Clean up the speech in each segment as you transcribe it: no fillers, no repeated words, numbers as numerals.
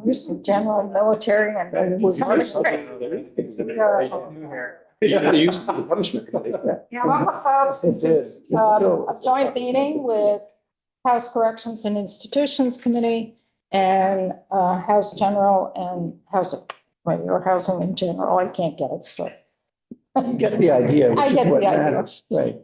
Used to general military and Yeah, they used to be punishment. yeah, welcome folks. This is a joint meeting with House Corrections and Institutions Committee and House General and Housing, or Housing in General. I can't get it straight. You get the idea. I get the idea. Right.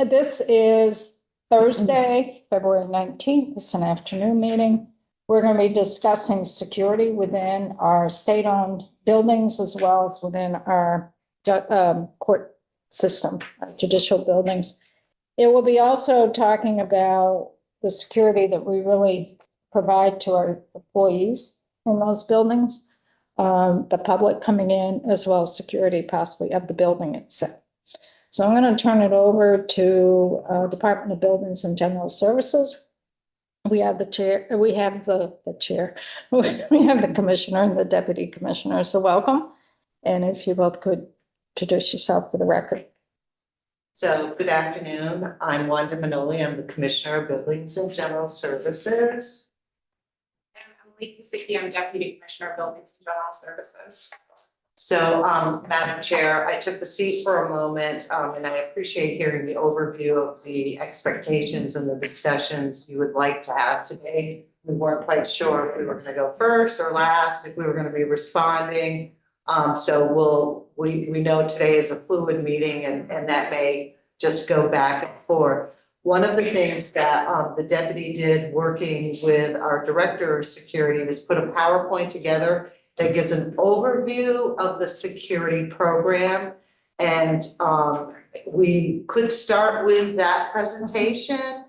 This is Thursday, February 19th. It's an afternoon meeting. We're going to be discussing security within our state-owned buildings as well as within our court system, judicial buildings. It will be also talking about the security that we really provide to our employees in those buildings, the public coming in, as well as security possibly of the building itself. So I'm going to turn it over to Department of Buildings and General Services. We have the chair, we have the chair, we have the commissioner and the deputy commissioner. So welcome. And if you both could introduce yourself for the record. So good afternoon. I'm Wanda Manoli. I'm the Commissioner of Buildings and General Services. And I'm Lee Kasicki. I'm Deputy Commissioner of Buildings and General Services. So, Madam Chair, I took the seat for a moment, and I appreciate hearing the overview of the expectations and the discussions you would like to have today. We weren't quite sure if we were going to go first or last, if we were going to be responding. So we know today is a fluid meeting and that may just go back and forth. One of the things that the deputy did working with our director of security is put a PowerPoint together that gives an overview of the security program. And we could start with that presentation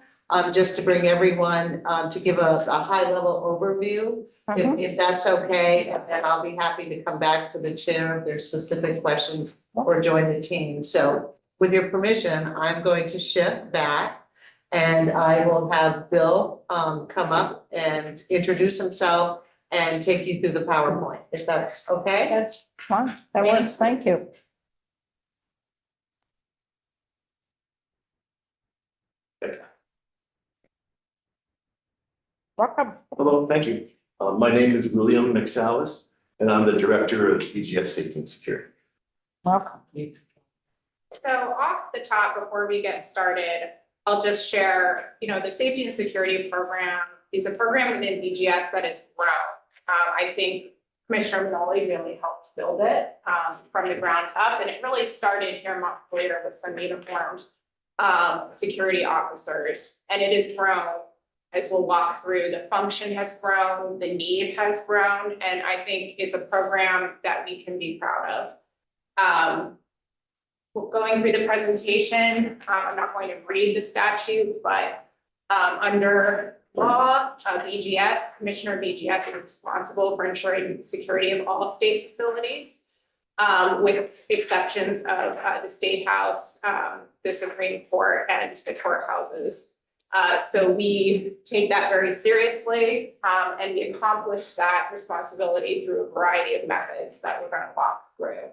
just to bring everyone to give a high level overview. If that's okay, and then I'll be happy to come back to the chair if there's specific questions or join the team. So with your permission, I'm going to shift back and I will have Bill come up and introduce himself and take you through the PowerPoint, if that's okay. That's fine. That works. Thank you. Welcome. Hello, thank you. My name is William McSallis, and I'm the Director of EGS Safety and Security. Welcome. So off the top, before we get started, I'll just share, the safety and security program is a program within EGS that has grown. I think Commissioner Manoli really helped build it from the ground up, and it really started here in Montpelier with some uniformed security officers, and it has grown. As we'll walk through, the function has grown, the need has grown, and I think it's a program that we can be proud of. Going through the presentation, I'm not going to read the statute, but under law of EGS, Commissioner of EGS is responsible for ensuring the security of all state facilities, with exceptions of the State House, the Supreme Court, and the courthouses. So we take that very seriously, and we accomplish that responsibility through a variety of methods that we're going to walk through.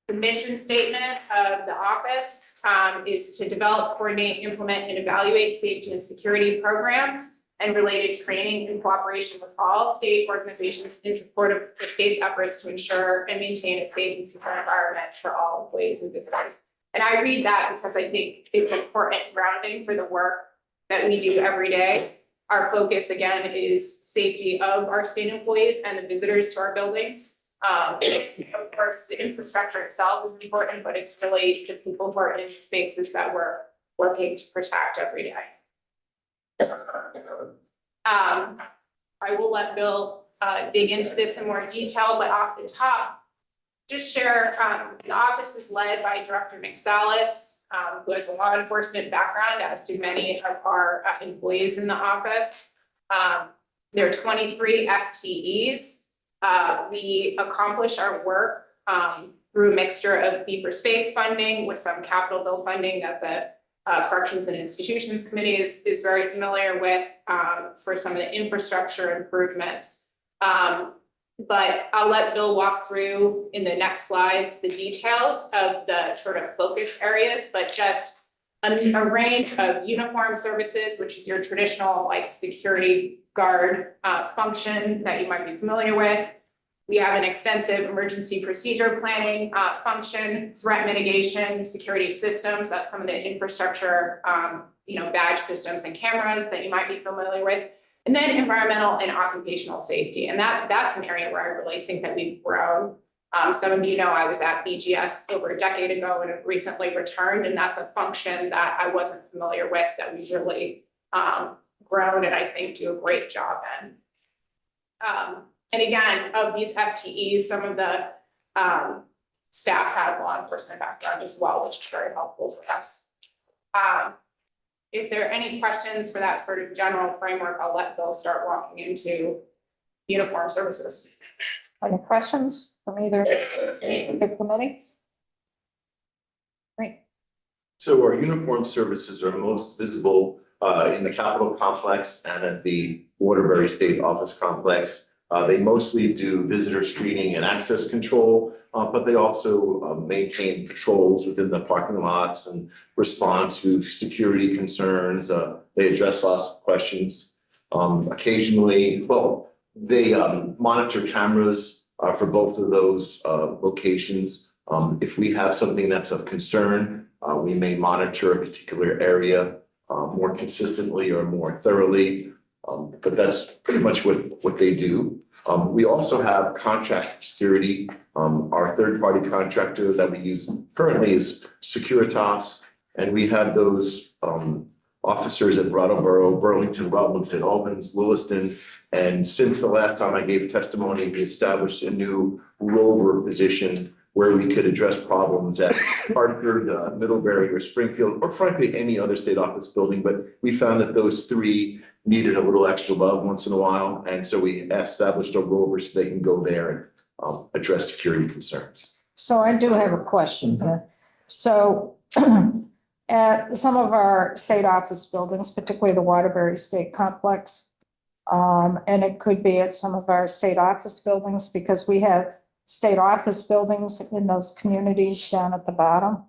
The mission statement of the office is to develop, coordinate, implement, and evaluate safety and security programs and related training in cooperation with all state organizations in support of the state's efforts to ensure and maintain a safe and secure environment for all employees and visitors. And I read that because I think it's important grounding for the work that we do every day. Our focus, again, is safety of our state employees and the visitors to our buildings. Of course, the infrastructure itself is important, but it's really the people who are in spaces that we're working to protect every day. I will let Bill dig into this in more detail, but off the top, just share, the office is led by Director McSallis, who has a law enforcement background, as do many of our employees in the office. There are 23 FTEs. We accomplish our work through a mixture of fee for space funding with some capital bill funding that the Corrections and Institutions Committee is very familiar with for some of the infrastructure improvements. But I'll let Bill walk through in the next slides the details of the sort of focus areas, but just a range of uniform services, which is your traditional like security guard function that you might be familiar with. We have an extensive emergency procedure planning function, threat mitigation, security systems, that's some of the infrastructure, badge systems and cameras that you might be familiar with. And then environmental and occupational safety. And that's an area where I really think that we've grown. Some of you know I was at BGS over a decade ago and have recently returned, and that's a function that I wasn't familiar with that we've really grown and I think do a great job in. And again, of these FTEs, some of the staff have law enforcement background as well, which is very helpful for us. If there are any questions for that sort of general framework, I'll let Bill start walking into uniform services. Any questions from either the committee? Great. So our uniform services are most visible in the Capitol complex and at the Waterbury State Office complex. They mostly do visitor screening and access control, but they also maintain patrols within the parking lots and respond to security concerns. They address lots of questions. Occasionally, they monitor cameras for both of those locations. If we have something that's of concern, we may monitor a particular area more consistently or more thoroughly. But that's pretty much what they do. We also have contract security. Our third-party contractor that we use currently is Securitas, and we have those officers at Brattleboro, Burlington, Rutland, Albans, Williston. And since the last time I gave testimony, we established a new rover position where we could address problems at Hartford, Middlebury, or Springfield, or frankly, any other state office building. But we found that those three needed a little extra love once in a while. And so we established a rover so they can go there and address security concerns. So I do have a question here. So at some of our state office buildings, particularly the Waterbury State Complex, and it could be at some of our state office buildings because we have state office buildings in those communities down at the bottom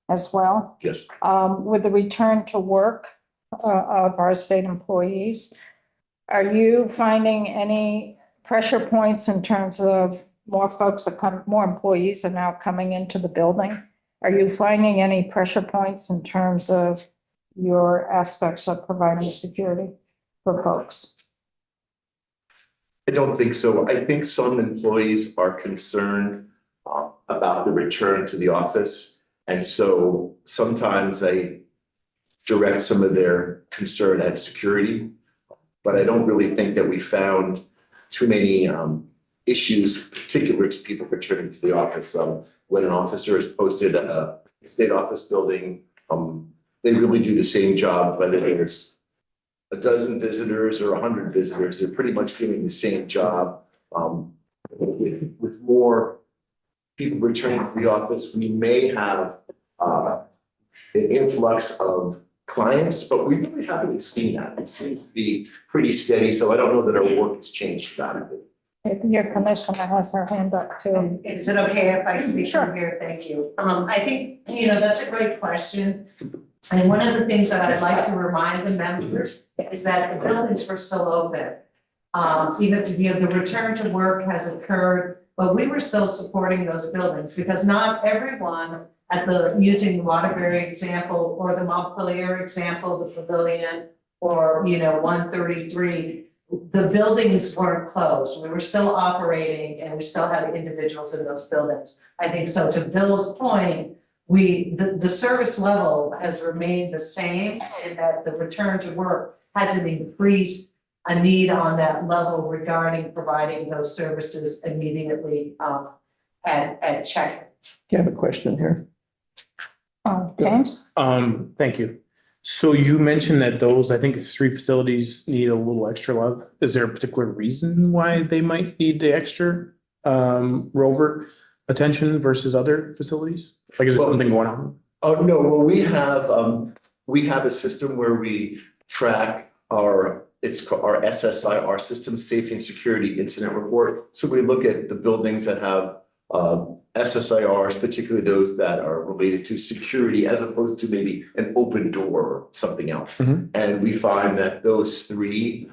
as well. Yes. With the return to work of our state employees, are you finding any pressure points in terms of more employees are now coming into the building? Are you finding any pressure points in terms of your aspects of providing security for folks? I don't think so. I think some employees are concerned about the return to the office. And so sometimes I direct some of their concern at security, but I don't really think that we found too many issues particular to people returning to the office. When an officer is posted at a state office building, they really do the same job, whether there's a dozen visitors or 100 visitors, they're pretty much doing the same job. With more people returning to the office, we may have an influx of clients, but we really haven't seen that. It seems to be pretty steady, so I don't know that our work has changed dramatically. Your commissioner has her hand up too. Is it okay if I speak from here? Thank you. I think, that's a great question. And one of the things that I'd like to remind the members is that the buildings were still open. Even the return to work has occurred, but we were still supporting those buildings because not everyone using the Waterbury example or the Montpelier example, the pavilion, or 133, the buildings weren't closed. We were still operating and we still had individuals in those buildings. I think so. To Bill's point, the service level has remained the same and that the return to work hasn't increased a need on that level regarding providing those services immediately at check. You have a question here? James? Thank you. So you mentioned that I think it's 3 facilities need a little extra love. Is there a particular reason why they might need the extra rover attention versus other facilities? Like, is there something going on? Oh, no, well, we have a system where we track it's called our SSI, our System Safety and Security Incident Report. So we look at the buildings that have SSIRs, particularly those that are related to security as opposed to maybe an open door or something else. Mhm. And we find that those three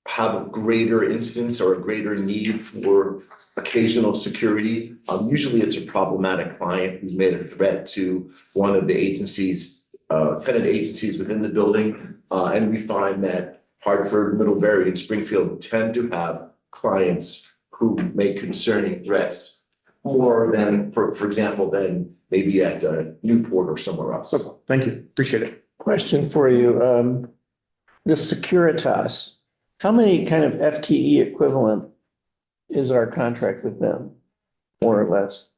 have a greater instance or a greater need for occasional security. Usually it's a problematic client who's made a threat to one of the agencies, tenant agencies within the building. And we find that Hartford, Middlebury, and Springfield tend to have clients who make concerning threats more than, for example, than maybe at Newport or somewhere else. So, thank you, appreciate it. Question for you. The Securitas, how many kind of FTE equivalent is our contract with them, more or less?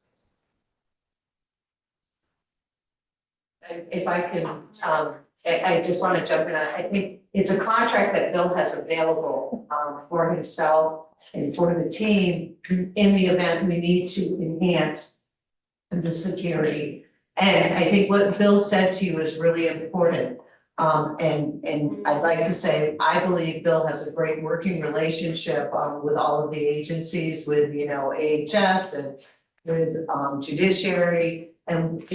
If I can, I just want to jump in. I think it's a contract that Bill has available for himself and for the team in the event we need to enhance the security. And I think what Bill said to you is really important. And I'd like to say, I believe Bill has a great working relationship with all of the agencies, with, AHS and with judiciary. And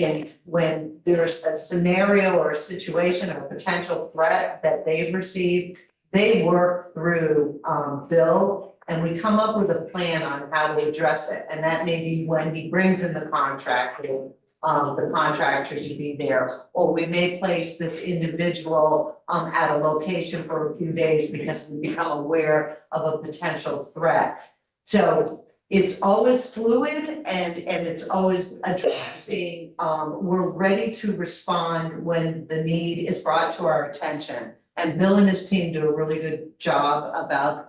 when there's a scenario or a situation or a potential threat that they've received, they work through Bill, and we come up with a plan on how to address it. And that may be when he brings in the contractor to be there, or we may place this individual at a location for a few days because we become aware of a potential threat. So it's always fluid and it's always addressing, we're ready to respond when the need is brought to our attention. And Bill and his team do a really good job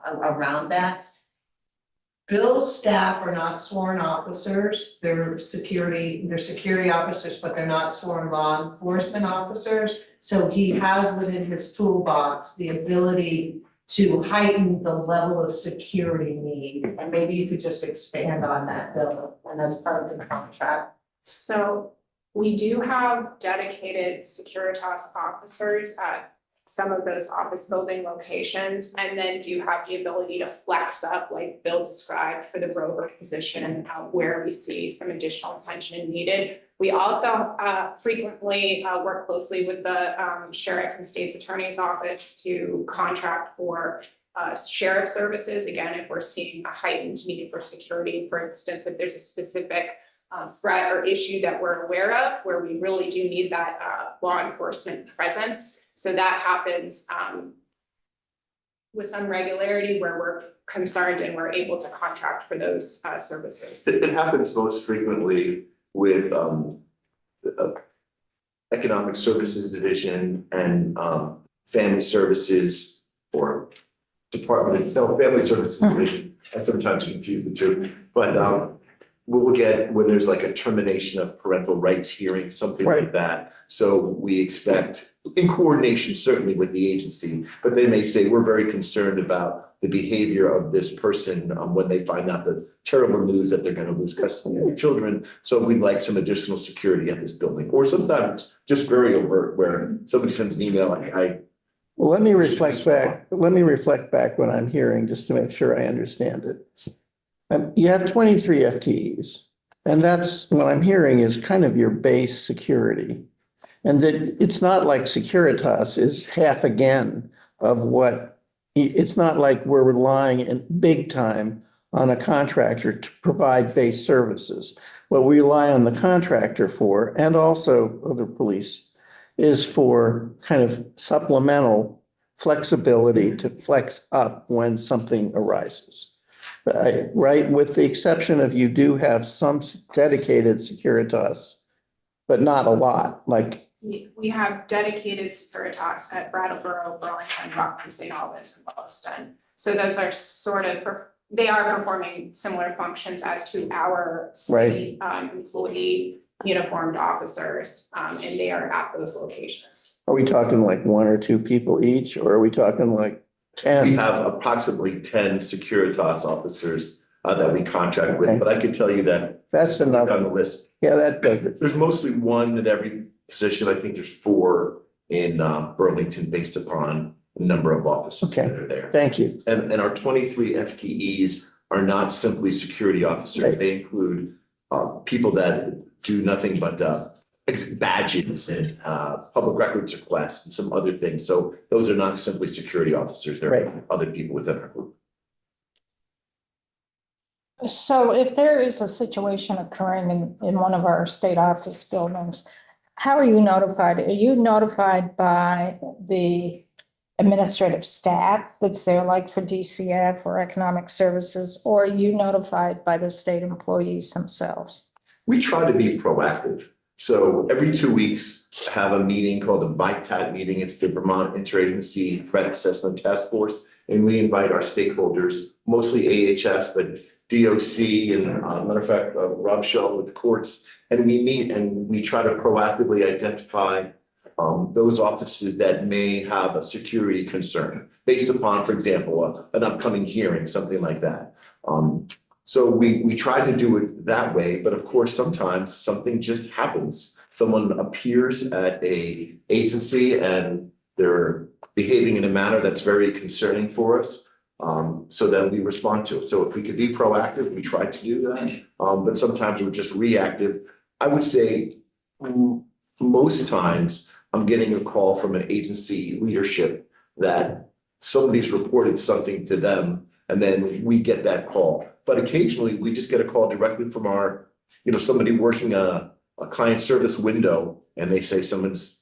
around that. Bill's staff are not sworn officers, they're security officers, but they're not sworn law enforcement officers. So he has within his toolbox the ability to heighten the level of security need. And maybe you could just expand on that, Bill, and that's part of the contract. So we do have dedicated Securitas officers at some of those office building locations, and then do have the ability to flex up, like Bill described, for the rover position where we see some additional attention needed. We also frequently work closely with the sheriff's and state's attorney's office to contract for sheriff services. Again, if we're seeing a heightened need for security, for instance, if there's a specific threat or issue that we're aware of, where we really do need that law enforcement presence. So that happens with some regularity where we're concerned and we're able to contract for those services. It happens most frequently with the Economic Services Division and Family Services or Family Services Division. I sometimes confuse the two, but we'll get when there's like a termination of parental rights hearing, something like that. So we expect, in coordination certainly with the agency, but they may say, we're very concerned about the behavior of this person when they find out the terrible news that they're going to lose custody of their children. So we'd like some additional security at this building. Or sometimes just very overt where somebody sends an email, Well, let me reflect back what I'm hearing just to make sure I understand it. You have 23 FTEs, and that's what I'm hearing is kind of your base security. And that it's not like Securitas is half again of what, it's not like we're relying in big time on a contractor to provide base services. What we rely on the contractor for, and also other police, is for kind of supplemental flexibility to flex up when something arises. Right, with the exception of you do have some dedicated Securitas, but not a lot, like. We have dedicated Securitas at Brattleboro, Burlington, Rockland, St. Albans, and Williston. So those are they are performing similar functions as to our city employee uniformed officers, and they are at those locations. Are we talking like one or two people each, or are we talking like 10? we have approximately 10 Securitas officers that we contract with, but I can tell you that That's enough. on the list. Yeah, that does it. There's mostly one in every position. I think there's 4 in Burlington based upon the number of offices that are there. Thank you. And our 23 FTEs are not simply security officers. Right. They include people that do nothing but badges and public records requests and some other things. So those are not simply security officers. They're Right. other people within our group. So if there is a situation occurring in one of our state office buildings, how are you notified? Are you notified by the administrative staff that's there, like for DCF or economic services, or are you notified by the state employees themselves? We try to be proactive. So every 2 weeks, have a meeting called a VITAT meeting. It's the Vermont Interagency Threat Assessment Task Force. And we invite our stakeholders, mostly AHS, but DOC and matter of fact, Rob Shaw with the courts. And we meet and we try to proactively identify those offices that may have a security concern based upon, for example, an upcoming hearing, something like that. So we try to do it that way, but of course, sometimes something just happens. Someone appears at a agency and they're behaving in a manner that's very concerning for us. So then we respond to it. So if we could be proactive, we try to do that. But sometimes we're just reactive. I would say most times I'm getting a call from an agency leadership that somebody's reported something to them and then we get that call. But occasionally we just get a call directly from our, somebody working a client service window and they say someone's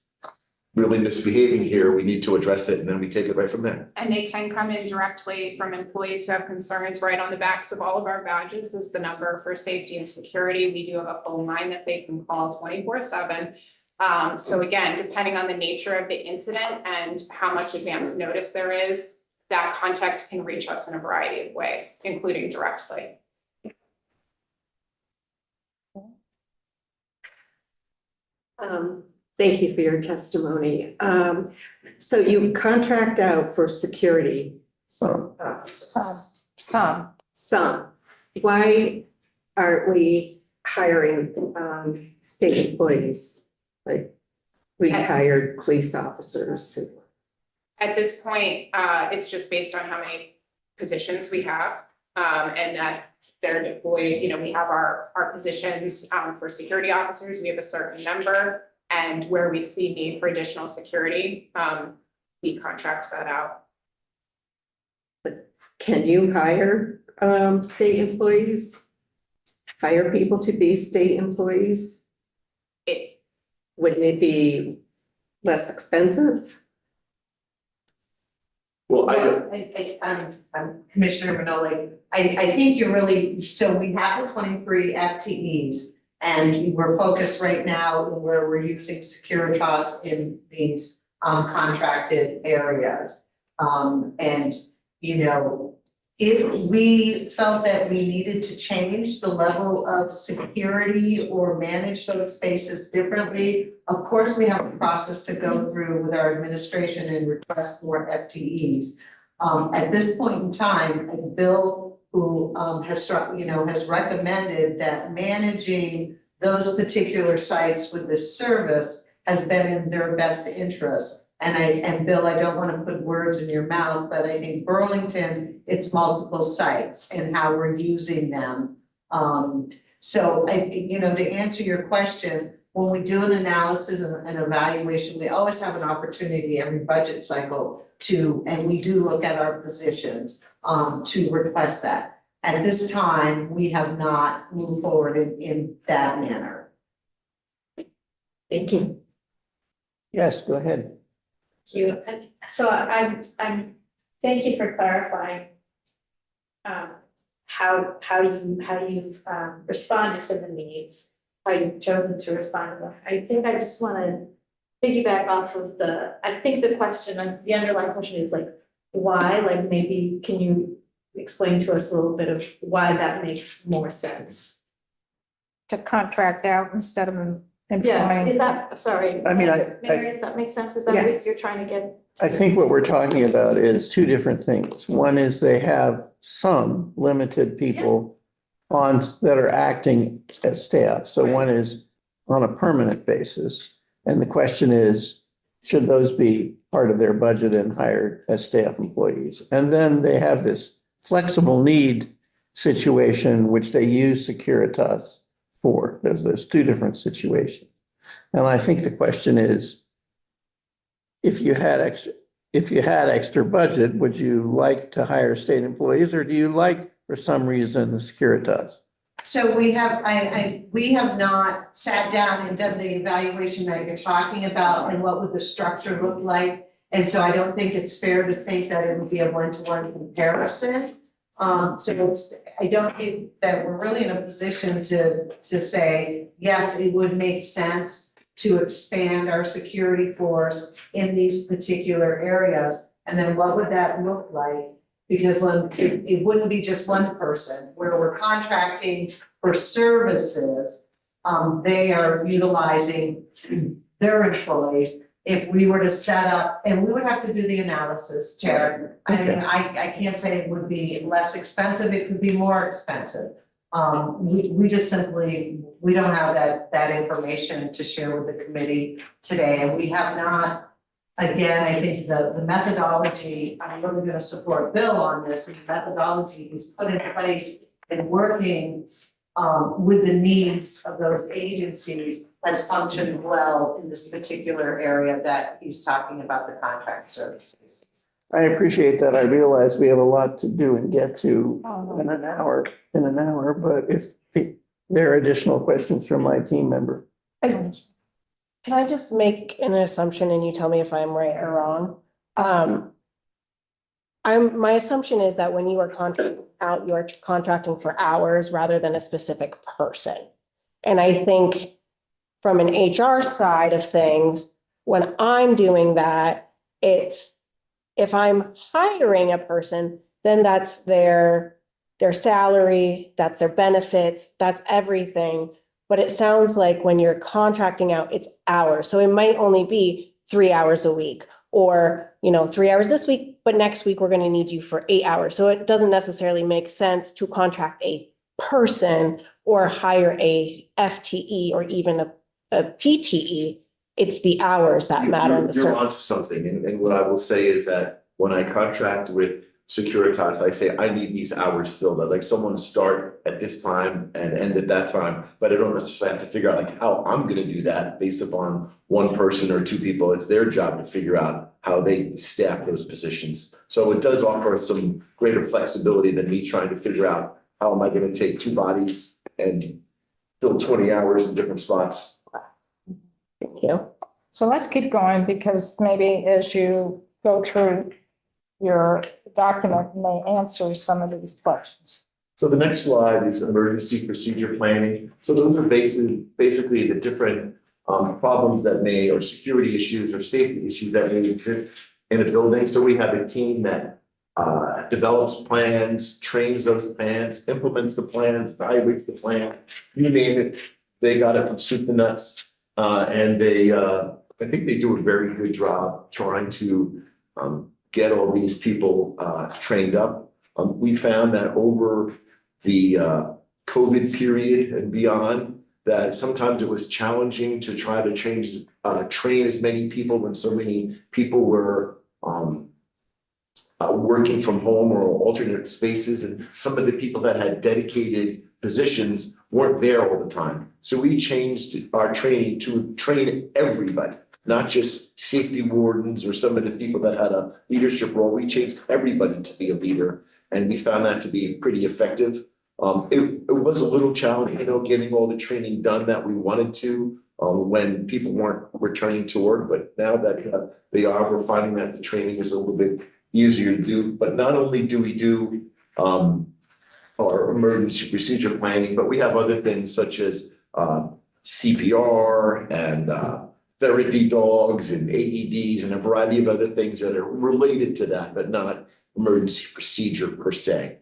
really misbehaving here, we need to address it, and then we take it right from there. And they can come in directly from employees who have concerns. Right on the backs of all of our badges is the number for safety and security. We do have a phone line that they can call 24/7. So again, depending on the nature of the incident and how much advance notice there is, that contact can reach us in a variety of ways, including directly. Thank you for your testimony. So you contract out for security. So, Some. Why aren't we hiring state employees? Like retired police officers? At this point, it's just based on how many positions we have, and that they're deployed, we have our positions, for security officers, we have a certain number. And where we see need for additional security, we contract that out. Can you hire state employees? Hire people to be state employees? Wouldn't it be less expensive? Well, I'm Commissioner Manoli. I think you're really, so we have the 23 FTEs. And we're focused right now where we're using Securitas in these contracted areas. And, if we felt that we needed to change the level of security or manage those spaces differently, of course, we have a process to go through with our administration and request more FTEs. At this point in time, Bill, who has recommended that managing those particular sites with this service has been in their best interest. And Bill, I don't want to put words in your mouth, but I think Burlington, it's multiple sites and how we're using them. So to answer your question, when we do an analysis and evaluation, we always have an opportunity every budget cycle and we do look at our positions to request that. At this time, we have not moved forward in that manner. Thank you. yes, go ahead. Thank you. And so I'm thank you for clarifying how you've responded to the needs, how you've chosen to respond to them. I think I just want to piggyback off of I think the question, the underlying question is like, why? Like maybe can you explain to us a little bit of why that makes more sense? To contract out instead of Yeah, employing. is that, sorry. I mean, Mary, does that make sense? Is that what Yes. you're trying to get? I think what we're talking about is two different things. One is they have some limited people that are acting as staff. So one is on a permanent basis. And the question is, should those be part of their budget and hired as staff employees? And then they have this flexible need situation, which they use Securitas for. There's two different situations. And I think the question is, if you had extra budget, would you like to hire state employees, or do you like, for some reason, the Securitas? So we have not sat down and done the evaluation that you're talking about and what would the structure look like. And so I don't think it's fair to think that it would be a one-to-one comparison. I don't think that we're really in a position to say, yes, it would make sense to expand our security force in these particular areas. And then what would that look like? Because it wouldn't be just one person, where we're contracting for services, they are utilizing their employees. If we were to set up, and we would have to do the analysis, Jared. I mean, I can't say it would be less expensive, it could be more expensive. We just simply, we don't have that information to share with the committee today, and we have not. Again, I think the methodology, I'm really gonna support Bill on this, and the methodology is put in place and working with the needs of those agencies has functioned well in this particular area that he's talking about, the contract services. I appreciate that. I realize we have a lot to do and get to in an hour, but if there are additional questions from my team member. Can I just make an assumption and you tell me if I'm right or wrong? My assumption is that when you are contracting out, you're contracting for hours rather than a specific person. And I think from an HR side of things, when I'm doing that, it's, if I'm hiring a person, then that's their salary, that's their benefits, that's everything. But it sounds like when you're contracting out, it's hours. So it might only be 3 hours a week, or, 3 hours this week, but next week we're going to need you for 8 hours. So it doesn't necessarily make sense to contract a person or hire a FTE or even a PTE. It's the hours that matter in the You're service. onto something, and what I will say is that when I contract with Securitas, I say I need these hours filled. I'd like someone to start at this time and end at that time, but I don't necessarily have to figure out like how I'm gonna do that based upon one person or two people. It's their job to figure out how they staff those positions. So it does offer some greater flexibility than me trying to figure out how am I gonna take two bodies and fill 20 hours in different spots. Thank you. So let's keep going, because maybe as you go through your document may answer some of these questions. So the next slide is emergency procedure planning. So those are basically the different problems that may, or security issues or safety issues that may exist in a building. So we have a team that develops plans, trains those plans, implements the plans, evaluates the plan, you name it, they got it from soup to nuts. And they, I think they do a very good job trying to get all these people trained up. We found that over the COVID period and beyond, that sometimes it was challenging to try to train as many people when so many people were working from home or alternate spaces, and some of the people that had dedicated positions weren't there all the time. So we changed our training to train everybody, not just safety wardens or some of the people that had a leadership role. We changed everybody to be a leader, and we found that to be pretty effective. It was a little challenging, getting all the training done that we wanted to when people weren't returning to work. But now that they are, we're finding that the training is a little bit easier to do. But not only do we do our emergency procedure planning, but we have other things such as CPR and therapy dogs and AEDs and a variety of other things that are related to that, but not emergency procedure per se.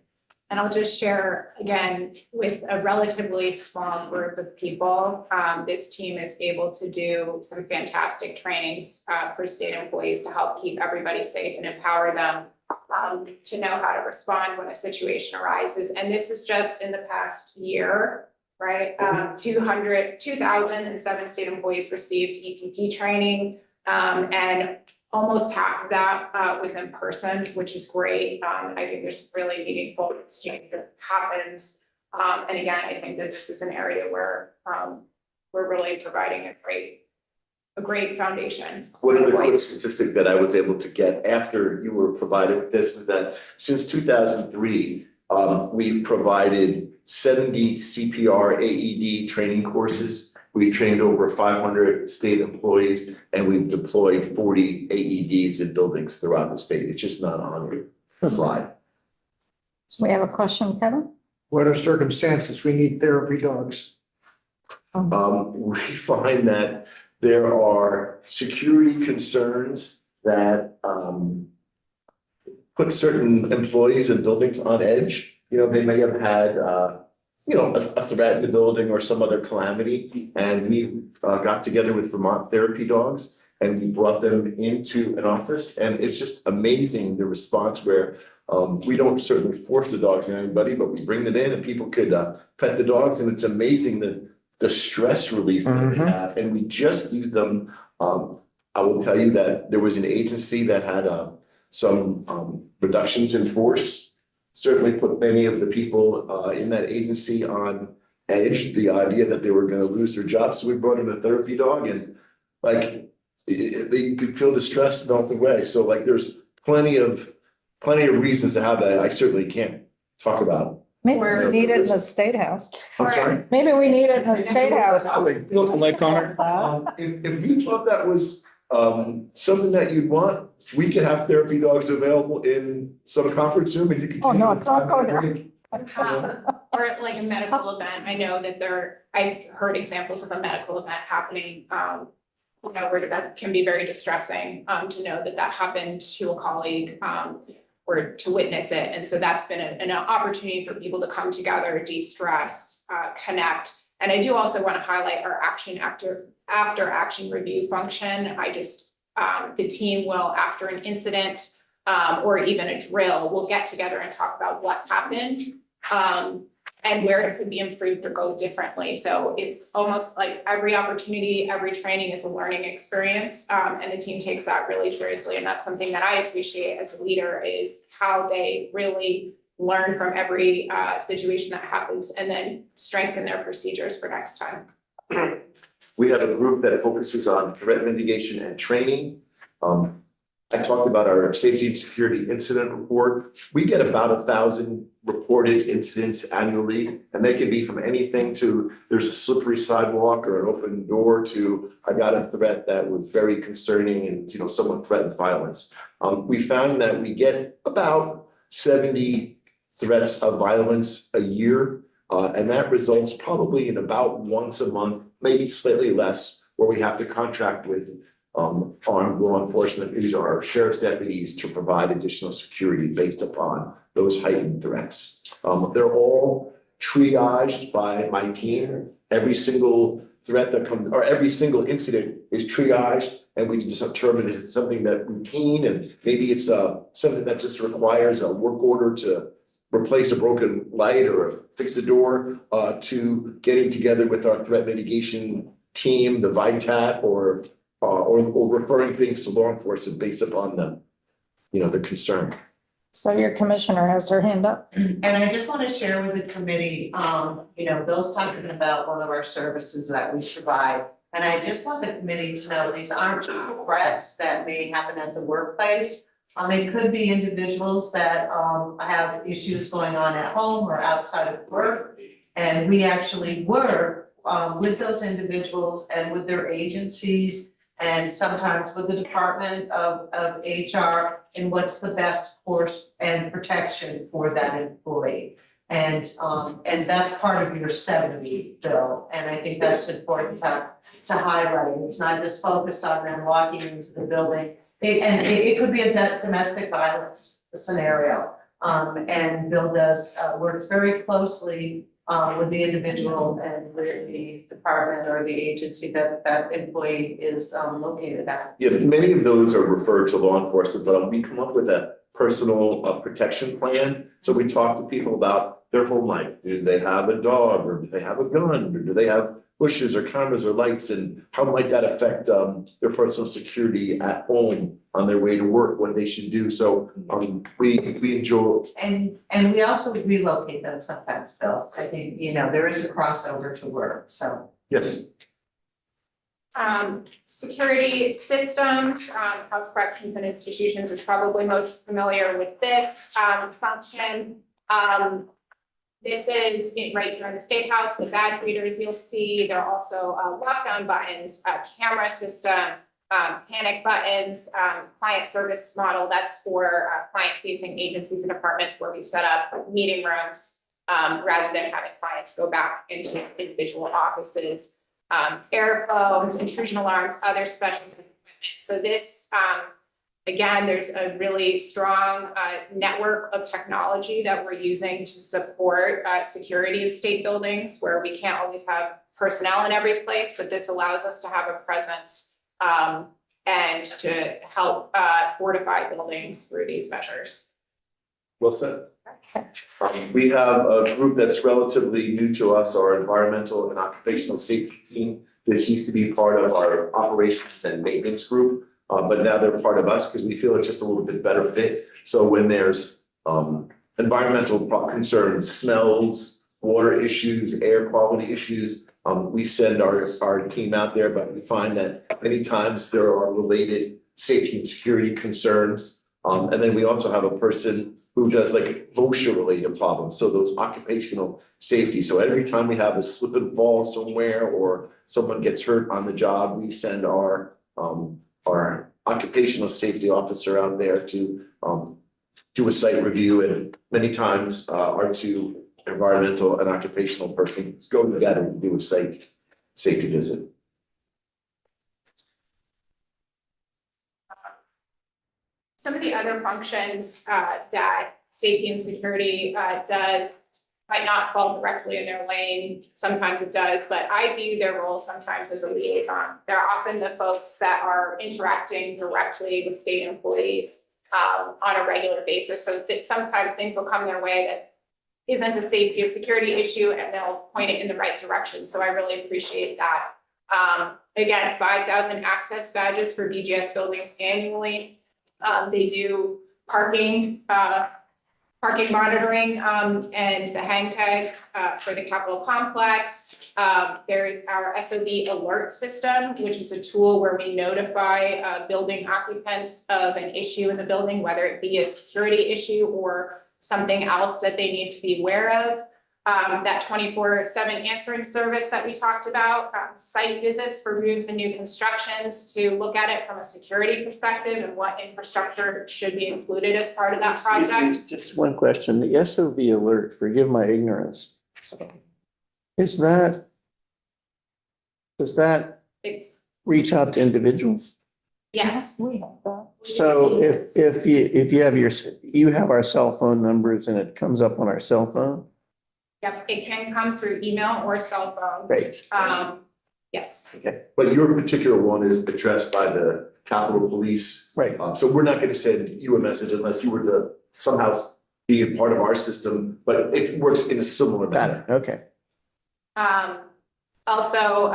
And I'll just share again, with a relatively small group of people, this team is able to do some fantastic trainings for state employees to help keep everybody safe and empower them to know how to respond when a situation arises. And this is just in the past year, right? 2,007 state employees received EPP training, and almost half of that was in person, which is great. I think there's really meaningful exchange that happens. And again, I think that this is an area where we're really providing a great foundation. One other quick statistic that I was able to get after you were provided with this was that since 2003, we've provided 70 CPR AED training courses. We trained over 500 state employees, and we've deployed 40 AEDs in buildings throughout the state. It's just not on the slide. So we have a question, Kevin? What are circumstances we need therapy dogs? We find that there are security concerns that put certain employees and buildings on edge. You know, they may have had a threat in the building or some other calamity, and we got together with Vermont Therapy Dogs and we brought them into an office, and it's just amazing the response where we don't certainly force the dogs on anybody, but we bring them in and people could pet the dogs, and it's amazing the stress relief that they have. And we just use them. I will tell you that there was an agency that had some reductions in force, certainly put many of the people in that agency on edge, the idea that they were going to lose their jobs. So we brought in a therapy dog, and like they could feel the stress melt away. So like there's plenty of reasons to have that. I certainly can't talk about. Maybe we need it in the State House. I'm sorry. Maybe we need it in the State House. Like Connor? If you thought that was something that you'd want, we could have therapy dogs available in some conference room, and you could. Oh, no, take don't go there. break. Or like a medical event. I know that I've heard examples of a medical event happening, where that can be very distressing, to know that happened to a colleague, or to witness it. And so that's been an opportunity for people to come together, de-stress, connect. And I do also want to highlight our after action review function. The team will, after an incident, or even a drill, we'll get together and talk about what happened, and where it could be improved or go differently. So it's almost like every opportunity, every training is a learning experience, and the team takes that really seriously. And that's something that I appreciate as a leader, is how they really learn from every situation that happens and then strengthen their procedures for next time. We have a group that focuses on threat mitigation and training. I talked about our safety and security incident report. We get about 1,000 reported incidents annually, and they can be from anything to there's a slippery sidewalk or an open door to I got a threat that was very concerning and someone threatened violence. We found that we get about 70 threats of violence a year, and that results probably in about once a month, maybe slightly less, where we have to contract with armed law enforcement, these are our sheriff's deputies, to provide additional security based upon those heightened threats. They're all triaged by my team. Every single threat that comes, or every single incident is triaged, and we just determine if it's something that routine, and maybe it's something that just requires a work order to replace a broken light or fix a door, to getting together with our threat mitigation team, the VITAT, or referring things to law enforcement based upon the concern. So your commissioner has her hand up. And I just want to share with the committee, Bill's talking about one of our services that we provide. And I just want the committee to know these aren't threats that may happen at the workplace. It could be individuals that have issues going on at home or outside of work. And we actually work with those individuals and with their agencies, and sometimes with the Department of HR, and what's the best course and protection for that employee. And that's part of your 70 bill. And I think that's important to highlight. It's not just focused on them walking into the building. It could be a domestic violence scenario. And Bill works very closely with the individual and with the department or the agency that employee is located at. Yeah, many of those are referred to law enforcement, but we come up with a personal protection plan. So we talk to people about their home life. Do they have a dog, or do they have a gun, or do they have bushes or cameras or lights, and how might that affect their personal security at home on their way to work, what they should do. So, we enjoy. And we also would relocate them sometimes, Bill. I think, there is a crossover to work, so. Yes. Security systems, House Corrections and Institutions is probably most familiar with this, function. This is right here in the State House, the badge readers you'll see, there are also, lockdown buttons, a camera system, panic buttons, client service model, that's for, client-facing agencies and departments where we set up meeting rooms, rather than having clients go back into individual offices. Air phones, intrusion alarms, other special equipment. So this, again, there's a really strong network of technology that we're using to support security of state buildings where we can't always have personnel in every place, but this allows us to have a presence and to help fortify buildings through these measures. Well said. We have a group that's relatively new to us, our environmental and occupational safety team. This used to be part of our operations and maintenance group, but now they're part of us because we feel it's just a little bit better fit. So when there's environmental concerns, smells, water issues, air quality issues, we send our team out there, but we find that many times there are related safety and security concerns. And then we also have a person who does like OSHA related problems. So those occupational safety. So every time we have a slip and fall somewhere or someone gets hurt on the job, we send our occupational safety officer out there to do a site review. And many times our two environmental and occupational persons go together and do a site safety visit. Some of the other functions that safety and security does might not fall directly in their lane. Sometimes it does, but I view their role sometimes as a liaison. They're often the folks that are interacting directly with state employees on a regular basis. So that sometimes things will come their way that isn't a safety or security issue and they'll point it in the right direction. So I really appreciate that. Again, 5,000 access badges for BGS buildings annually. They do parking monitoring, and the hang tags, for the Capitol complex. There's our SOB alert system, which is a tool where we notify, building occupants of an issue in the building, whether it be a security issue or something else that they need to be aware of. That 24/7 answering service that we talked about, site visits for roofs and new constructions to look at it from a security perspective and what infrastructure should be included as part of that project. Just one question, the SOV alert, forgive my ignorance. Does that It's, reach out to individuals? yes, We have that. So if you have our cell phone numbers and it comes up on our cell phone? yep, it can come through email or cell phone. Great. Yes. But your particular one is addressed by the Capitol Police. Right. So we're not going to send you a message unless you were to somehow be a part of our system, but it works in a similar Got manner. it, okay. Also,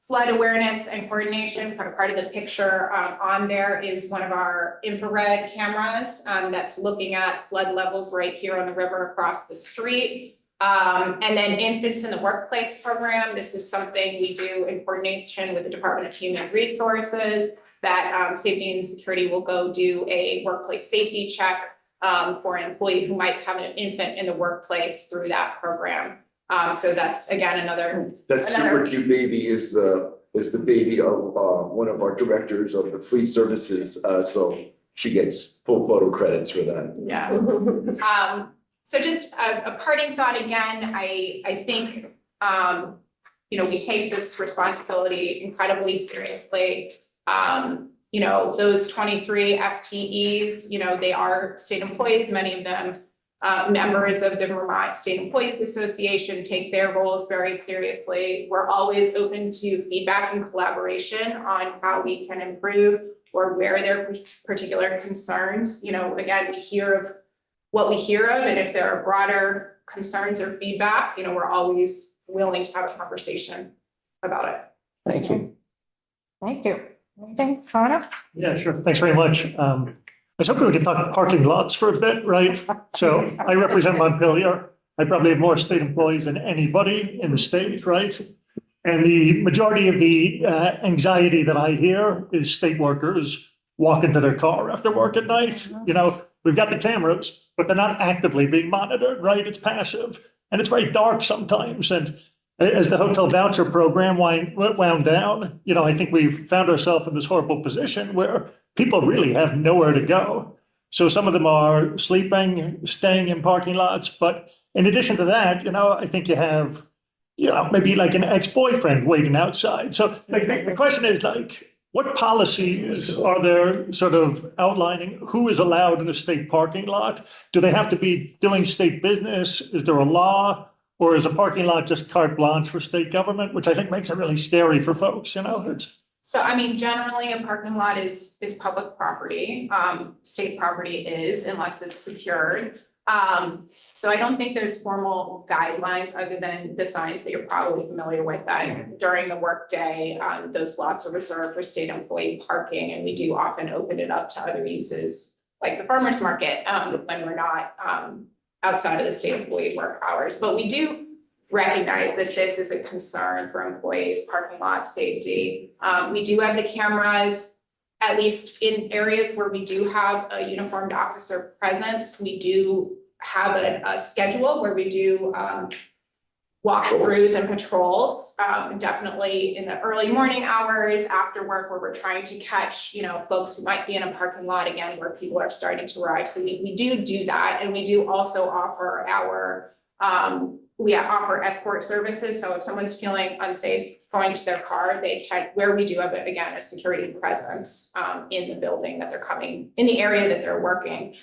flood awareness and coordination, part of the picture on there is one of our infrared cameras that's looking at flood levels right here on the river across the street. And then infants in the workplace program. This is something we do in coordination with the Department of Human Resources, that safety and security will go do a workplace safety check for an employee who might have an infant in the workplace through that program. So that's again another. That super cute baby is the baby of one of our directors of the fleet services. So she gets full photo credits for that. Yeah. So just a parting thought again, I think, we take this responsibility incredibly seriously. Those 23 FTEs, they are state employees, many of them members of the Vermont State Employees Association, take their roles very seriously. We're always open to feedback and collaboration on how we can improve or where there are particular concerns. Again, we hear of what we hear of, and if there are broader concerns or feedback, we're always willing to have a conversation about it. Thank you. Thank you. Anything, Connor? Yeah, sure. Thanks very much. I was hoping we could talk parking lots for a bit, right? So I represent Montpelier. I probably have more state employees than anybody in the state, right? And the majority of the anxiety that I hear is state workers walking to their car after work at night. You know, we've got the cameras, but they're not actively being monitored, right? It's passive. And it's very dark sometimes. And as the hotel voucher program wound down, you know, I think we've found ourselves in this horrible position where people really have nowhere to go. So some of them are sleeping, staying in parking lots. But in addition to that, you know, I think you have, you know, maybe like an ex-boyfriend waiting outside. So the question is like, what policies are there sort of outlining who is allowed in a state parking lot? Do they have to be doing state business? Is there a law? Or is a parking lot just carte blanche for state government, which I think makes it really scary for folks, you know? So I mean, generally a parking lot is public property. State property is unless it's secured. So I don't think there's formal guidelines other than the signs that you're probably familiar with, that during the workday, those lots are reserved for state employee parking, and we do often open it up to other uses like the farmer's market, when we're not outside of the state employee work hours. But we do recognize that this is a concern for employees, parking lot safety. We do have the cameras, at least in areas where we do have a uniformed officer presence. We do have a schedule where we do walkthroughs and patrols, definitely in the early morning hours after work, where we're trying to catch, you know, folks who might be in a parking lot again where people are starting to arrive. So we do that, and we do also offer our we offer escort services. So if someone's feeling unsafe going to their car, they can, where we do have, again, a security presence in the building that they're coming, in the area that they're working,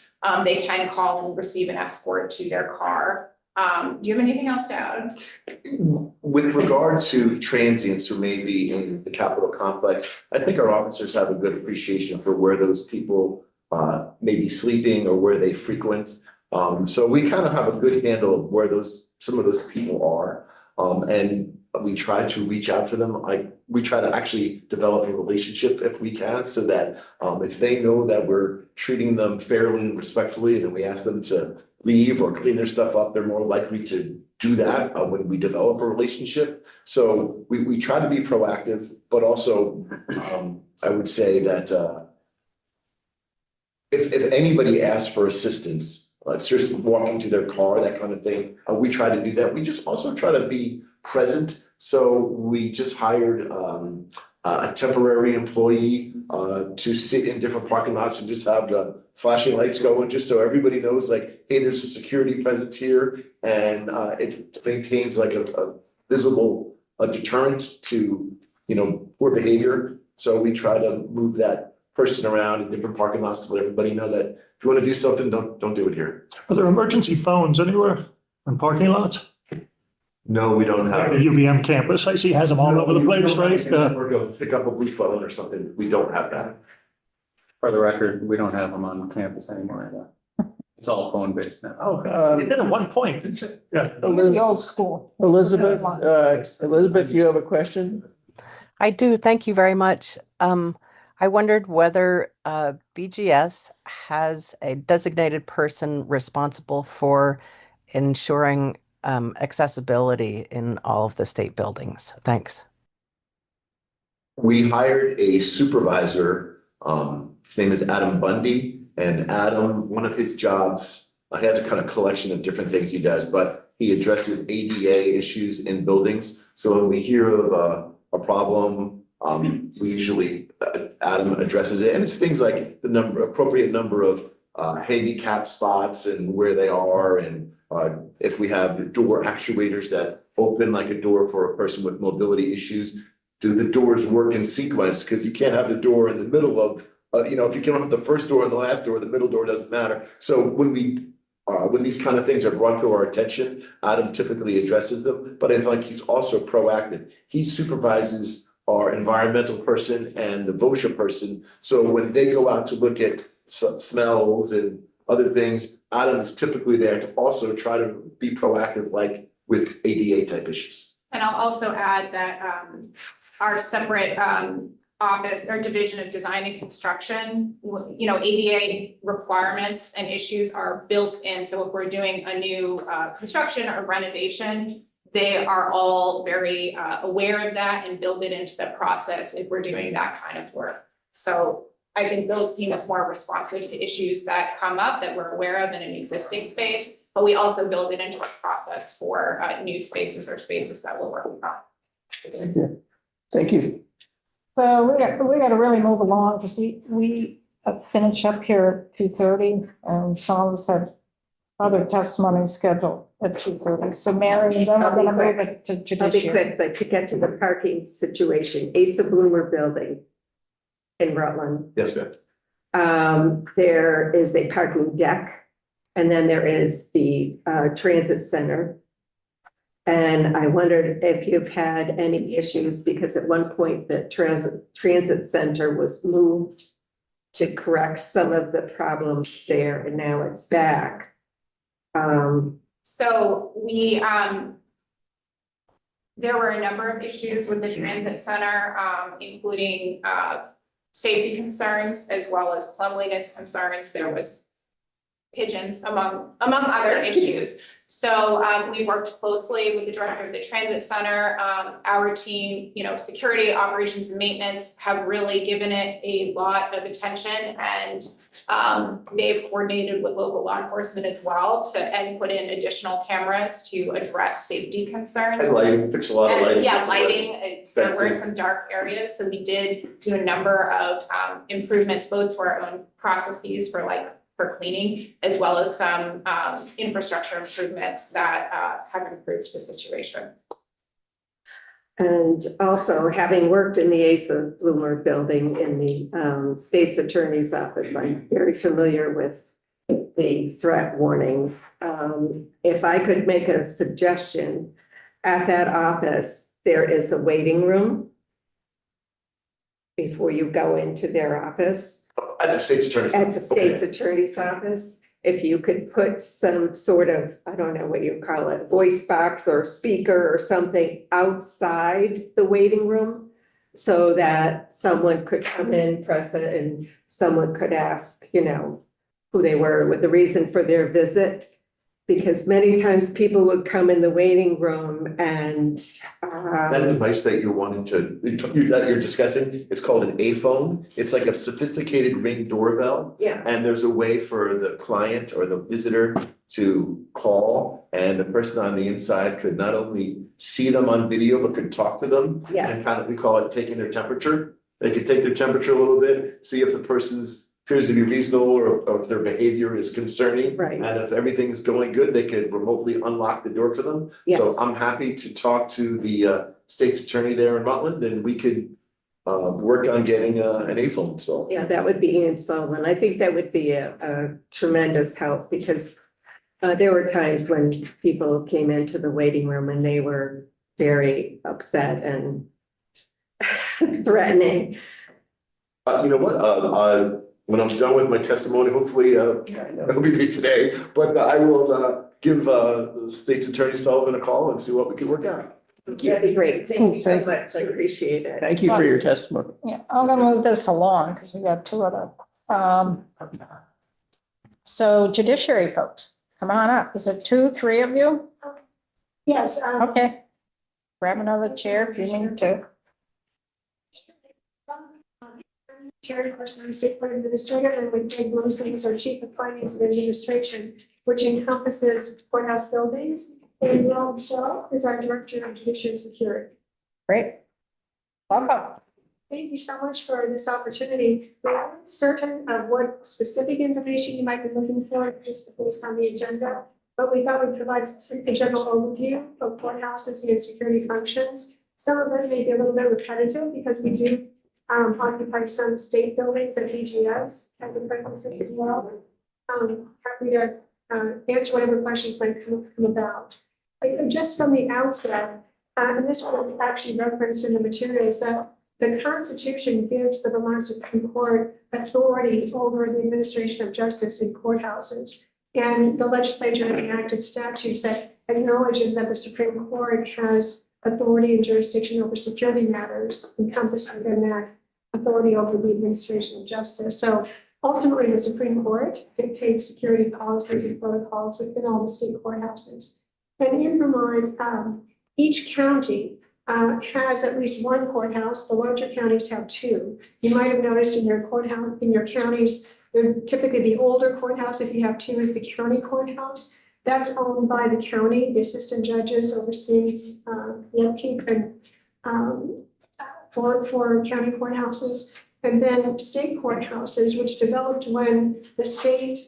they can call and receive an escort to their car. Do you have anything else to add? With regard to transients who may be in the Capitol complex, I think our officers have a good appreciation for where those people may be sleeping or where they frequent. So we kind of have a good handle of where some of those people are. And we try to reach out to them. We try to actually develop a relationship if we can, so that if they know that we're treating them fairly and respectfully, and then we ask them to leave or clean their stuff up, they're more likely to do that when we develop a relationship. So we try to be proactive, but also I would say that if anybody asks for assistance, seriously walking to their car, that kind of thing, we try to do that. We just also try to be present. So we just hired a temporary employee to sit in different parking lots and just have the flashing lights going, just so everybody knows, like, hey, there's a security presence here, and it maintains like a visible deterrent to, you know, poor behavior. So we try to move that person around in different parking lots to let everybody know that if you want to do something, don't do it here. Are there emergency phones anywhere in parking lots? No, we don't Like have. the UVM campus, I see has them all over the place, right? Or go pick up a blue phone or something. We don't have that. For the record, we don't have them on campus anymore. It's all phone based now. Oh, it did at one point, didn't it? Yeah. The old school. Elizabeth, you have a question? I do. Thank you very much. I wondered whether BGS has a designated person responsible for ensuring accessibility in all of the state buildings. Thanks. We hired a supervisor. His name is Adam Bundy, and Adam, one of his jobs, he has a kind of collection of different things he does, but he addresses ADA issues in buildings. So when we hear of a problem, we usually, Adam addresses it, and it's things like the appropriate number of handicap spots and where they are, and if we have door actuators that open like a door for a person with mobility issues, do the doors work in sequence? Because you can't have the door in the middle of, you know, if you can't have the first door and the last door, the middle door doesn't matter. So when these kind of things are brought to our attention, Adam typically addresses them, but I think he's also proactive. He supervises our environmental person and the VOSHA person. So when they go out to look at smells and other things, Adam is typically there to also try to be proactive, like with ADA type issues. And I'll also add that our separate Office or Division of Design and Construction, you know, ADA requirements and issues are built in. So if we're doing a new construction or renovation, they are all very aware of that and build it into the process if we're doing that kind of work. So I think those team is more responsive to issues that come up that we're aware of in an existing space, but we also build it into a process for new spaces or spaces that we're working on. Thank you. Thank you. So we got to really move along because we finish up here at 2:30 and some of us have other testimony scheduled at 2:30. So Mary, and then we're going to move it to I'll be judiciary. quick, but to get to the parking situation, Asa Bloomer Building in Rutland. Yes, ma'am. There is a parking deck, and then there is the transit center. And I wondered if you've had any issues, because at one point the transit center was moved to correct some of the problems there, and now it's back. So we, there were a number of issues with the transit center, including safety concerns as well as cleanliness concerns. There was pigeons among other issues. So we worked closely with the director of the transit center. Our team, you know, security, operations and maintenance have really given it a lot of attention, and they've coordinated with local law enforcement as well and put in additional cameras to address safety concerns. And lighting, fix a lot of lighting. Yeah, lighting, there were some dark areas, so we did do a number of improvements both to our own processes for cleaning, as well as some infrastructure improvements that have improved the situation. And also, having worked in the Asa Bloomer Building in the state's attorney's office, I'm very familiar with the threat warnings. If I could make a suggestion, at that office, there is a waiting room before you go into their office. At the state's attorney's. At the state's attorney's office, if you could put some sort of, I don't know what you call it, voice box or speaker or something outside the waiting room, so that someone could come in, press it, and someone could ask, you know, who they were, with the reason for their visit. Because many times people would come in the waiting room and That device that you're wanting that you're discussing, it's called an A-phone. It's like a sophisticated Ring doorbell. yeah, And there's a way for the client or the visitor to call, and the person on the inside could not only see them on video, but could talk to them. And yes, kind of, we call it taking their temperature. They could take their temperature a little bit, see if the person's appears to be reasonable or if their behavior is concerning. right, And if everything's going good, they could remotely unlock the door for them. yes. So I'm happy to talk to the state's attorney there in Rutland, and we could work on getting an A-phone, so. Yeah, that would be Ian Sullivan. I think that would be a tremendous help, because there were times when people came into the waiting room and they were very upset and threatening. You know what, when I'm done with my testimony, hopefully, it'll be today, but I will give the state's attorney Sullivan a call and see what we can work out. That'd be great. Thank you so Thank you. much. I appreciate it. Thank you for your testimony. Yeah, I'm gonna move this along because we got two other. So judiciary folks, come on up. Is it 2, 3 of you? Yes, Okay. Grab another chair if you need to. Terry Person, State Court Administrator, and with Dave Mosley as our Chief of Finance and Administration, which encompasses courthouse buildings. And Rob Shaw is our Director of Judiciary Security. Great. Welcome. Thank you so much for this opportunity. We aren't certain of what specific information you might be looking for just based on the agenda, but we thought we'd provide a general overview of courthouses and security functions. Some of it may be a little bit repetitive because we do occupy some state buildings at BGS at the frequency as well. Happy to answer whatever questions might come about. Just from the outset, and this was actually referenced in the materials, that the Constitution gives the Vermont Supreme Court authority over the administration of justice in courthouses. And the legislature enacted statutes that acknowledges that the Supreme Court has authority and jurisdiction over security matters encompassed within that authority over the administration of justice. So ultimately, the Supreme Court dictates security policies and protocols within all the state courthouses. And in Vermont, each county has at least one courthouse. The larger counties have two. You might have noticed in your courthouse, in your counties, they're typically the older courthouse. If you have two, is the county courthouse. That's owned by the county. The assistant judges oversee the upkeep and for county courthouses. And then state courthouses, which developed when the state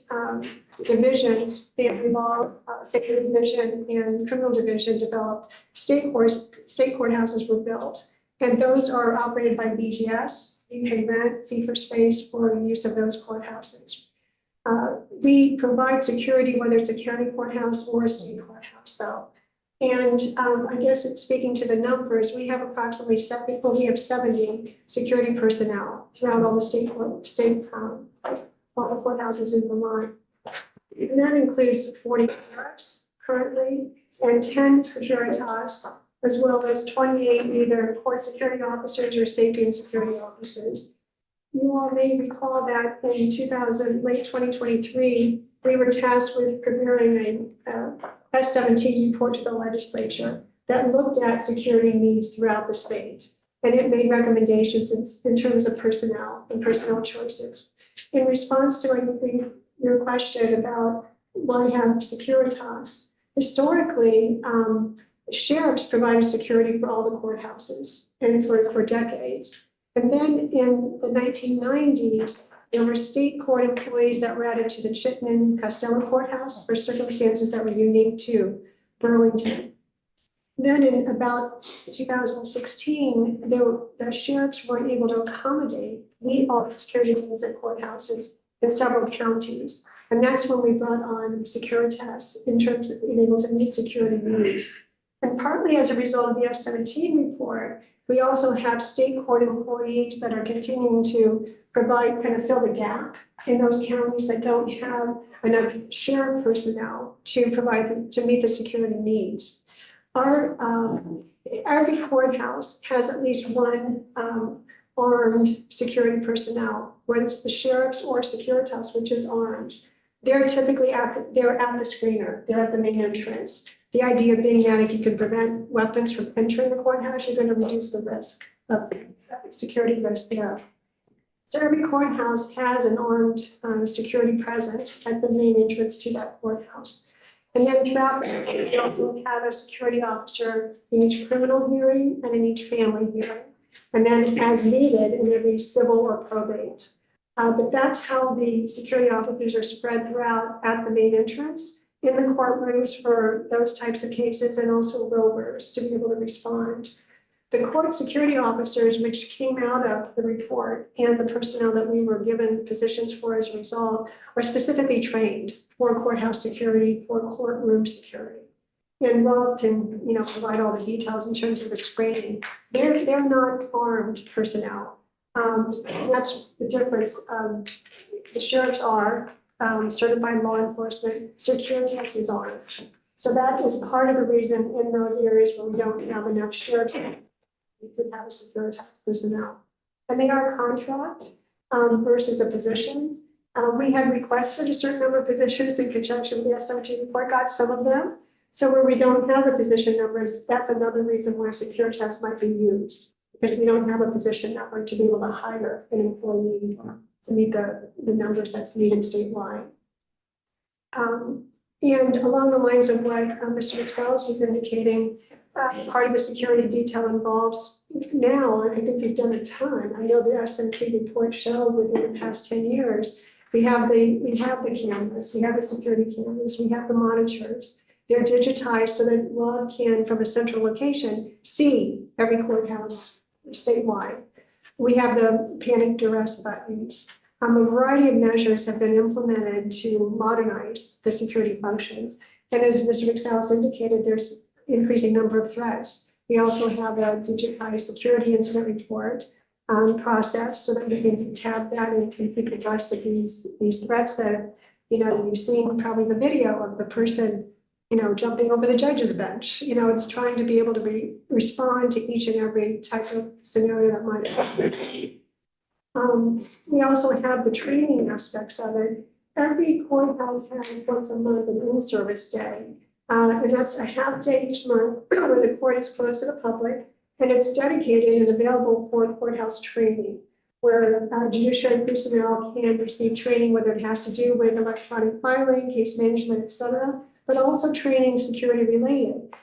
divisions, family law, family division, and criminal division developed, state courthouses were built. And those are operated by BGS. You pay rent, fee for space for use of those courthouses. We provide security, whether it's a county courthouse or a state courthouse, though. And I guess it's speaking to the numbers, we have approximately 70 security personnel throughout all the state all the courthouses in Vermont. And that includes 40 sheriffs currently and 10 Securitas, as well as 28 either court security officers or safety and security officers. You all may recall that in late 2023, we were tasked with preparing a S-17 report to the legislature that looked at security needs throughout the state. And it made recommendations in terms of personnel and personnel choices. In response to your question about why have Securitas, historically, sheriffs provided security for all the courthouses and for decades. And then in the 1990s, there were state court employees that were added to the Chittenden Costello Courthouse for circumstances that were unique to Burlington. Then in about 2016, the sheriffs weren't able to meet all the security needs at courthouses in several counties. And that's when we brought on Securitas in terms of being able to meet security needs. And partly as a result of the S-17 report, we also have state court employees that are continuing to provide, kind of fill the gap in those counties that don't have enough sheriff personnel to meet the security needs. Every courthouse has at least one armed security personnel, whether it's the sheriffs or Securitas, which is armed. They're typically at the screener, they're at the main entrance. The idea being that if you can prevent weapons from entering the courthouse, you're going to reduce the risk of security risk there. So every courthouse has an armed security presence at the main entrance to that courthouse. And then throughout, we also have a security officer in each criminal hearing and in each family hearing. And then as needed in every civil or probate. But that's how the security officers are spread throughout at the main entrance, in the courtrooms for those types of cases, and also rovers to be able to respond. The court security officers, which came out of the report, and the personnel that we were given positions for as a result, are specifically trained for courthouse security, for courtroom security. And Rob can, provide all the details in terms of the screening. They're not armed personnel. That's the difference. The sheriffs are certified law enforcement, Securitas is armed. So that is part of the reason in those areas where we don't have enough sheriffs, we could have a Securitas personnel. And they are contract versus a position. We had requested a certain number of positions in conjunction with the S-17 report, got some of them. So where we don't have the position numbers, that's another reason why Securitas might be used, because we don't have a position number to be able to hire an employee to meet the numbers that's needed statewide. And along the lines of what Mr. Excels was indicating, part of the security detail involves now, and I think they've done a ton. I know the S-17 report showed within the past 10 years, we have the cameras, we have the security cameras, we have the monitors. They're digitized so that law can, from a central location, see every courthouse statewide. We have the panic duress buttons. A variety of measures have been implemented to modernize the security functions. And as Mr. Excels indicated, there's increasing number of threats. We also have a digitized security incident report process so that we can tab that and keep abreast of these threats that, you've seen probably the video of the person jumping over the judge's bench. It's trying to be able to respond to each and every type of scenario that might happen. We also have the training aspects of it. Every courthouse has once a month an in-service day. And that's a half day each month where the court is closed to the public. And it's dedicated and available for courthouse training, where judiciary personnel can receive training, whether it has to do with electronic filing, case management, et cetera, but also training security related.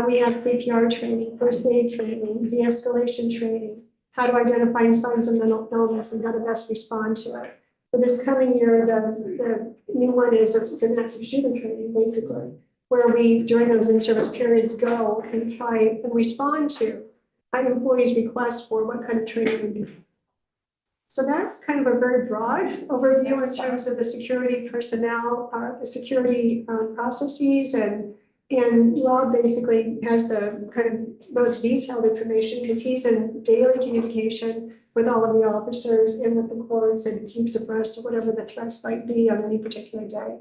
We have CPR training, first aid training, de-escalation training, how to identify signs of mental illness and how to best respond to it. For this coming year, the new one is an active shooter training, basically, where we, during those in-service periods, go and try and respond to an employee's request for what kind of training we do. So that's kind of a very broad overview in terms of the security personnel, the security processes, and Rob basically has the kind of most detailed information because he's in daily communication with all of the officers and with the courts and keeps abreast of whatever the threats might be on any particular day.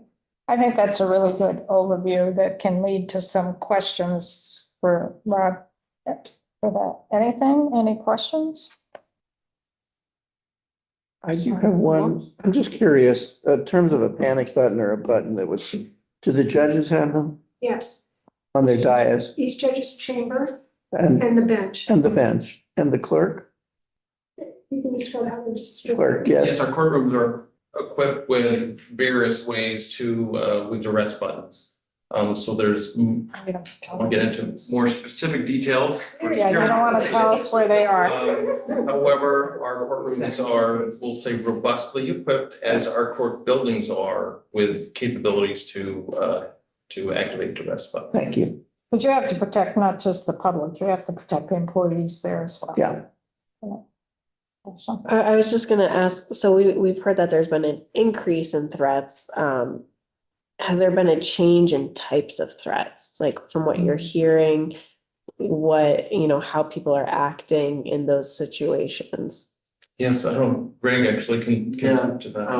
I think that's a really good overview that can lead to some questions for Rob for that. Anything, any questions? I do have one. I'm just curious, in terms of a panic button or a button that was, do the judges have them Yes, on their dais each judge's chamber and and the bench. the bench and the clerk? You can just go out and just. Clerk, Yes, yes. our courtrooms are equipped with various ways to, with arrest buttons. So there's, I'll get into more specific details. Yeah, you don't want to tell us where they are. However, our courtrooms are, we'll say, robustly equipped as our court buildings are with capabilities to activate the arrest button. Thank you. But you have to protect not just the public, you have to protect the employees there as well. Yeah. I was just gonna ask, so we've heard that there's been an increase in threats. Has there been a change in types of threats? Like from what you're hearing, what, how people are acting in those situations? Yes, I don't, Greg actually can speak to that.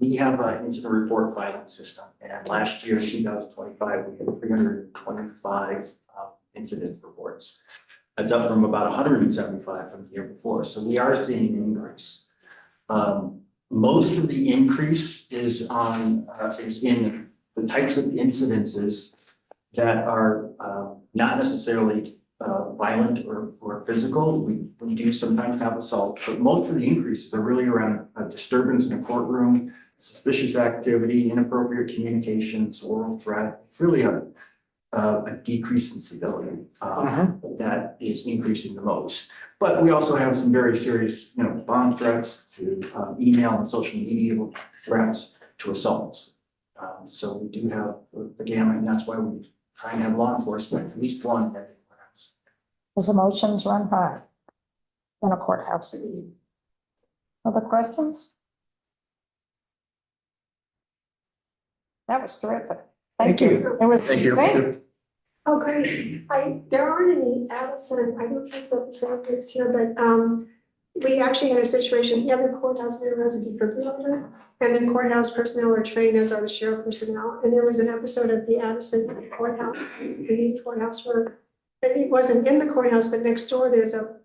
We have an incident report filing system, and last year, 2025, we had 325 incident reports. That's up from about 175 from the year before, so we are seeing an increase. Most of the increase is in the types of incidences that are not necessarily violent or physical. We do sometimes have assault, but most of the increases are really around a disturbance in a courtroom, suspicious activity, inappropriate communications, oral threat. It's really a decrease in civility that is increasing the most. But we also have some very serious, bomb threats to email and social media threats to assaults. So we do have the gamut, and that's why we try and have law enforcement, at least one at the courthouse. As emotions run high in a courthouse. Other questions? That was terrific. Thank you. It was great. Oh, great. There aren't any Allison, I don't think the example is here, but we actually had a situation, every courthouse there was a defibrillator, and the courthouse personnel are trained as are the sheriff personnel. And there was an episode of the Addison courthouse, the courthouse where it wasn't in the courthouse, but next door there's a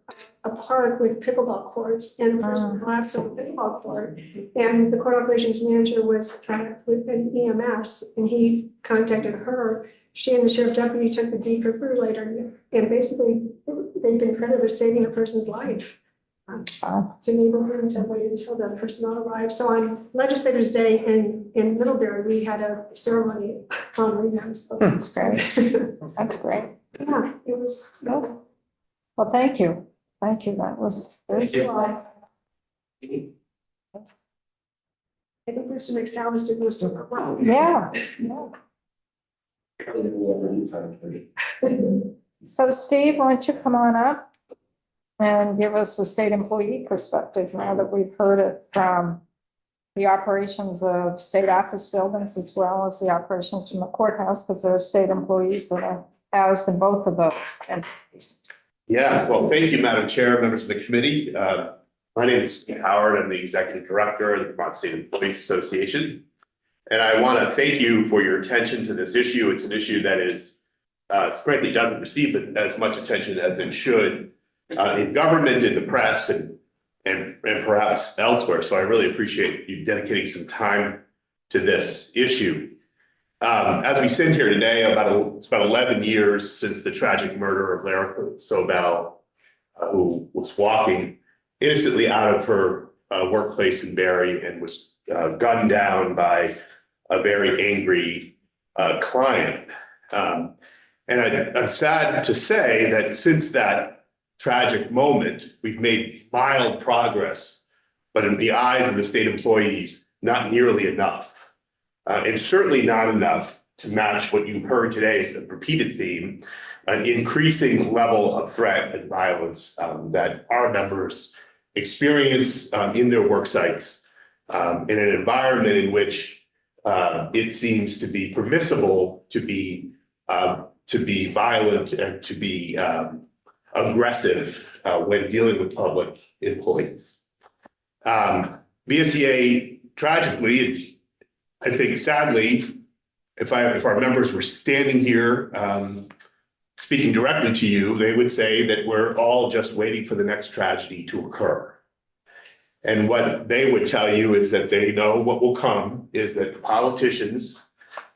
park with pickleball courts, and a person collapsed on the pickleball court. And the court operations manager was with an EMS, and he contacted her. She and the sheriff deputy took the defibrillator, and basically they've been credited with saving a person's life. To enable them to wait until the personnel arrived. So on Legislators' Day in Middlebury, we had a ceremony honoring them. So That's great. That's great. yeah, it was. Well, thank you. Thank you. That was very slow. I think Mr. McSallis did most of it well. Yeah. So Steve, why don't you come on up and give us the state employee perspective now that we've heard it from the operations of state office buildings as well as the operations from the courthouse, because there are state employees that are housed in both of those entities. Yeah, well, thank you, Madam Chair, members of the committee. My name is Steve Howard. I'm the Executive Director of the Vermont State Employees Association. And I want to thank you for your attention to this issue. It's an issue that is, frankly, doesn't receive as much attention as it should in government, in the press, and and perhaps elsewhere. So I really appreciate you dedicating some time to this issue. As we sit here today, it's about 11 years since the tragic murder of Lara Sobel, who was walking innocently out of her workplace in Barrie and was gunned down by a very angry client. And I'm sad to say that since that tragic moment, we've made mild progress, but in the eyes of the state employees, not nearly enough. And certainly not enough to match what you heard today as a repeated theme, an increasing level of threat and violence that our members experience in their work sites, in an environment in which it seems to be permissible to be violent and to be aggressive when dealing with public employees. BSEA, tragically, I think sadly, if our members were standing here speaking directly to you, they would say that we're all just waiting for the next tragedy to occur. And what they would tell you is that they know what will come is that politicians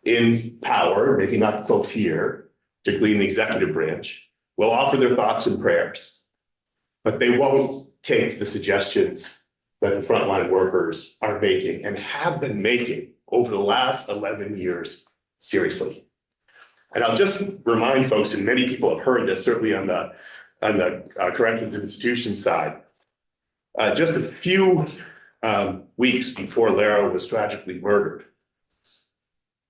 in power, maybe not the folks here, particularly in the executive branch, will offer their thoughts and prayers, but they won't take the suggestions that the frontline workers are making and have been making over the last 11 years seriously. And I'll just remind folks, and many people have heard this, certainly on the corrections institution side, just a few weeks before Lara was tragically murdered,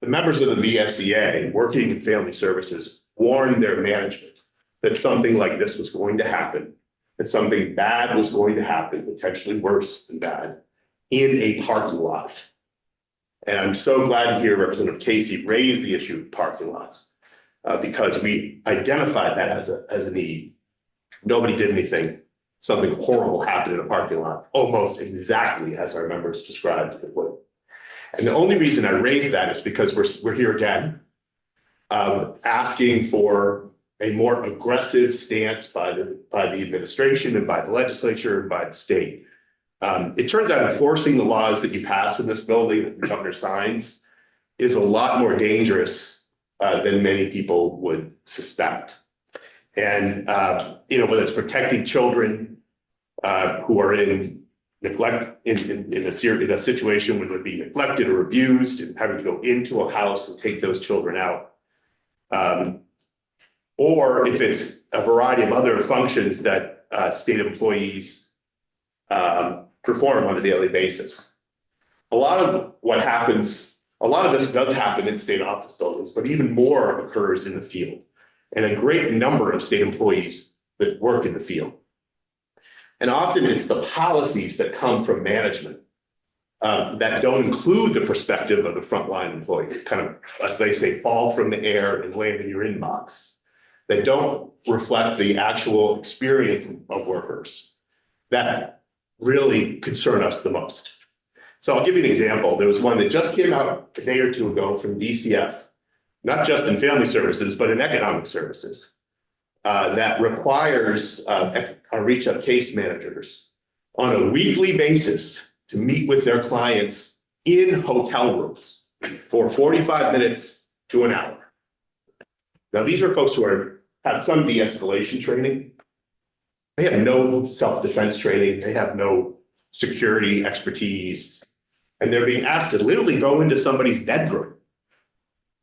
the members of the VSEA working in family services warned their management that something like this was going to happen, that something bad was going to happen, potentially worse than bad, in a parking lot. And I'm so glad to hear Representative Casey raise the issue of parking lots because we identified that as a need. Nobody did anything. Something horrible happened in a parking lot, almost exactly as our members described it would. And the only reason I raise that is because we're here again, asking for a more aggressive stance by the administration and by the legislature and by the state. It turns out enforcing the laws that you pass in this building, that the governor signs, is a lot more dangerous than many people would suspect. And whether it's protecting children who are in neglect in a situation where they're being neglected or abused and having to go into a house and take those children out. Or if it's a variety of other functions that state employees perform on a daily basis. A lot of this does happen in state office buildings, but even more occurs in the field. And a great number of state employees that work in the field. And often it's the policies that come from management that don't include the perspective of the frontline employees, kind of, as they say, fall from the air and land in your inbox. They don't reflect the actual experience of workers that really concern us the most. So I'll give you an example. There was one that just came out a day or two ago from DCF, not just in family services, but in economic services, that requires our reach out case managers on a weekly basis to meet with their clients in hotel rooms for 45 minutes to an hour. Now, these are folks who have some de-escalation training. They have no self-defense training. They have no security expertise. And they're being asked to literally go into somebody's bedroom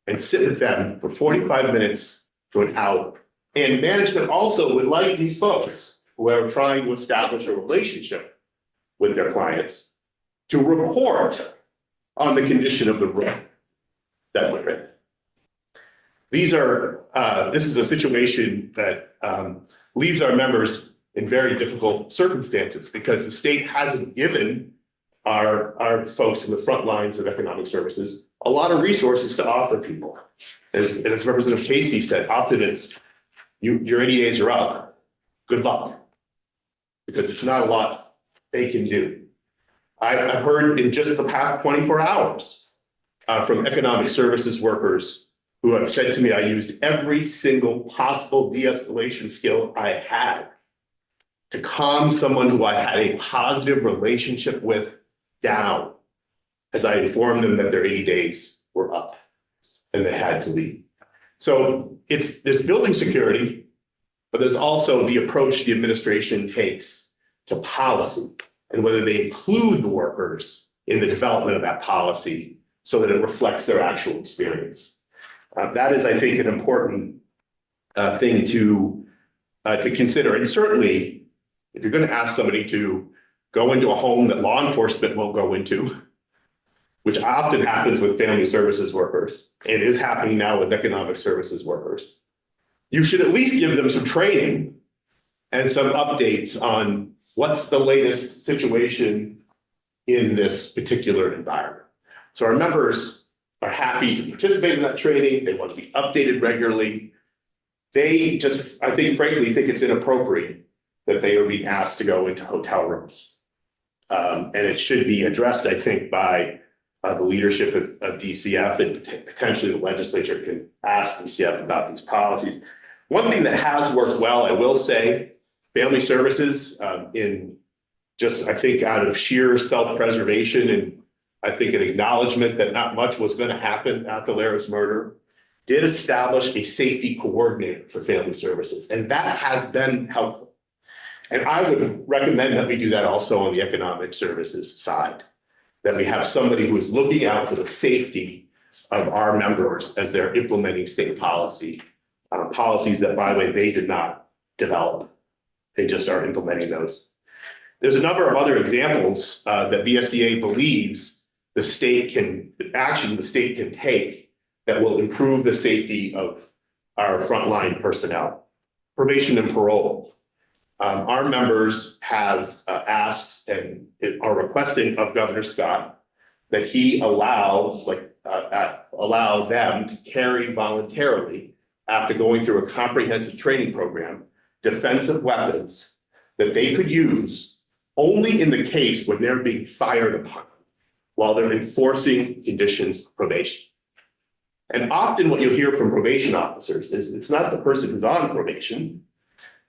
and sit with them for 45 minutes to an hour. And management also would like these folks who are trying to establish a relationship with their clients to report on the condition of the room that we're in. This is a situation that leaves our members in very difficult circumstances because the state hasn't given our folks in the front lines of economic services a lot of resources to offer people. As Representative Casey said, often it's your 80 days are up, good luck, because there's not a lot they can do. I've heard in just the past 24 hours from economic services workers who have said to me, I used every single possible de-escalation skill I had to calm someone who I had a positive relationship with down as I informed them that their 80 days were up and they had to leave. So there's building security, but there's also the approach the administration takes to policy and whether they include the workers in the development of that policy so that it reflects their actual experience. That is, I think, an important thing to consider. And certainly, if you're going to ask somebody to go into a home that law enforcement won't go into, which often happens with family services workers and is happening now with economic services workers, you should at least give them some training and some updates on what's the latest situation in this particular environment. So our members are happy to participate in that training. They want to be updated regularly. They just, I think, frankly, think it's inappropriate that they are being asked to go into hotel rooms. And it should be addressed, I think, by the leadership of DCF, and potentially the legislature can ask DCF about these policies. One thing that has worked well, I will say, family services in just, I think, out of sheer self-preservation and I think an acknowledgement that not much was going to happen after Lara's murder, did establish a safety coordinator for family services. And that has been helpful. And I would recommend that we do that also on the economic services side, that we have somebody who is looking out for the safety of our members as they're implementing state policy, policies that, by the way, they did not develop. They just are implementing those. There's a number of other examples that VSEA believes the state can take that will improve the safety of our frontline personnel. Probation and parole. Our members have asked and are requesting of Governor Scott that he allow them to carry voluntarily, after going through a comprehensive training program, defensive weapons that they could use only in the case when they're being fired upon while they're enforcing conditions of probation. And often what you'll hear from probation officers is it's not the person who's on probation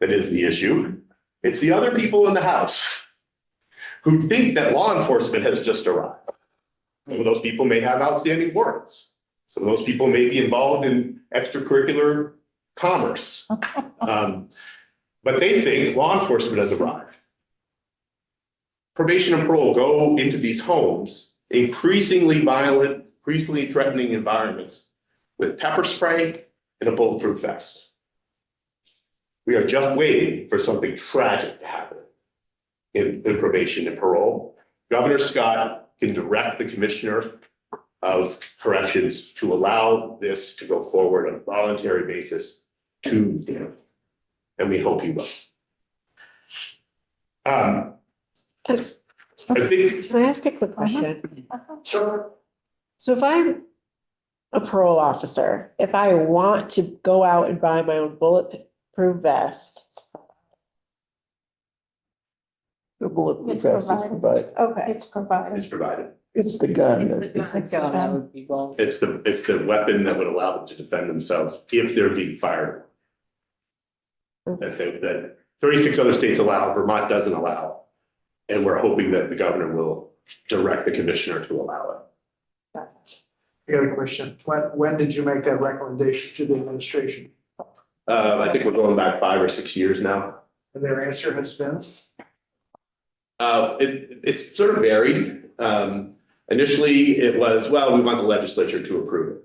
that is the issue. It's the other people in the house who think that law enforcement has just arrived. Some of those people may have outstanding warrants. Some of those people may be involved in extracurricular commerce. But they think law enforcement has arrived. Probation and parole go into these homes, increasingly violent, increasingly threatening environments with pepper spray and a bulletproof vest. We are just waiting for something tragic to happen in probation and parole. Governor Scott can direct the commissioner of corrections to allow this to go forward on a voluntary basis to them. And we hope he will. I think. Can I ask a quick question? Sure. So if I'm a parole officer, if I want to go out and buy my own bulletproof vest. The bulletproof It's vest is provided. provided. Okay. It's provided. It's provided. It's the gun. It's the that- gun. That would be both. It's the weapon that would allow them to defend themselves if they're being fired. That 36 other states allow, Vermont doesn't allow. And we're hoping that the governor will direct the commissioner to allow it. I got a question. When did you make that recommendation to the administration? I think we're going back 5 or 6 years now. And their answer has been? It's sort of varied. Initially, it was, well, we want the legislature to approve it.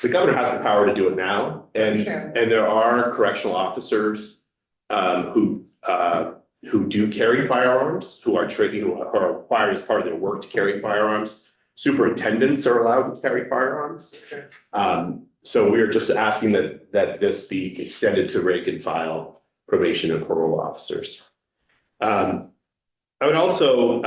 The governor has the power to do it now, and there are correctional officers who do carry firearms, who are required as part of their work to carry firearms. Superintendents are allowed to carry firearms. So we are just asking that this be extended to rank and file probation and parole officers. I would also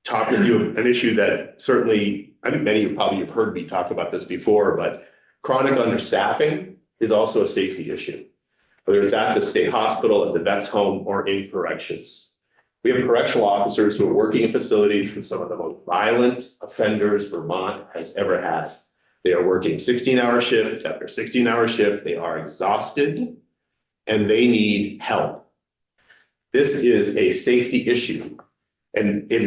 talk with you an issue that certainly, I think many of you probably have heard me talk about this before, but chronic understaffing is also a safety issue, whether it's at the state hospital, at the vet's home, or in corrections. We have correctional officers who are working in facilities with some of the most violent offenders Vermont has ever had. They are working 16-hour shift after 16-hour shift. They are exhausted and they need help. This is a safety issue. And in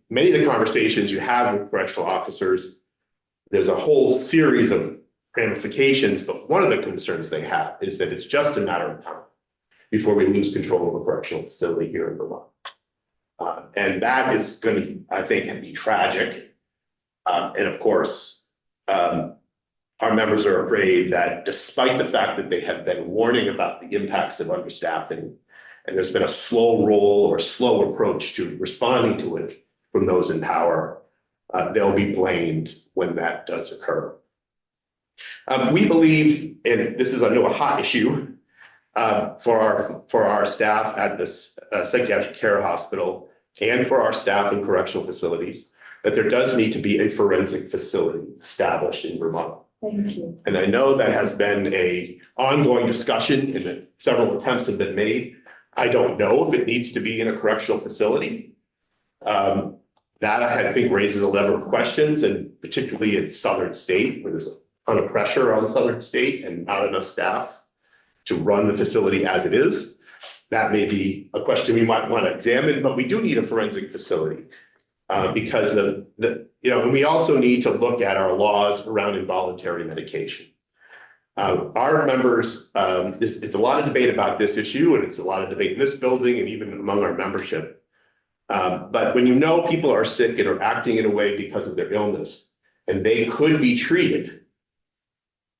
many of the conversations you have with correctional officers, there's a whole series of ramifications, but one of the concerns they have is that it's just a matter of time before we lose control of a correctional facility here in Vermont. And that is going to, I think, be tragic. And of course, our members are afraid that despite the fact that they have been warning about the impacts of understaffing, and there's been a slow roll or slow approach to responding to it from those in power, they'll be blamed when that does occur. We believe, and this is, I know, a hot issue for our staff at this psychiatric care hospital and for our staff in correctional facilities, that there does need to be a forensic facility established in Vermont. Thank you. And I know that has been an ongoing discussion and that several attempts have been made. I don't know if it needs to be in a correctional facility. That I think raises a level of questions, and particularly in Southern State, where there's a ton of pressure on Southern State and not enough staff to run the facility as it is. That may be a question we might want to examine, but we do need a forensic facility because and we also need to look at our laws around involuntary medication. Our members, it's a lot of debate about this issue, and it's a lot of debate in this building and even among our membership. But when you know people are sick and are acting in a way because of their illness, and they could be treated,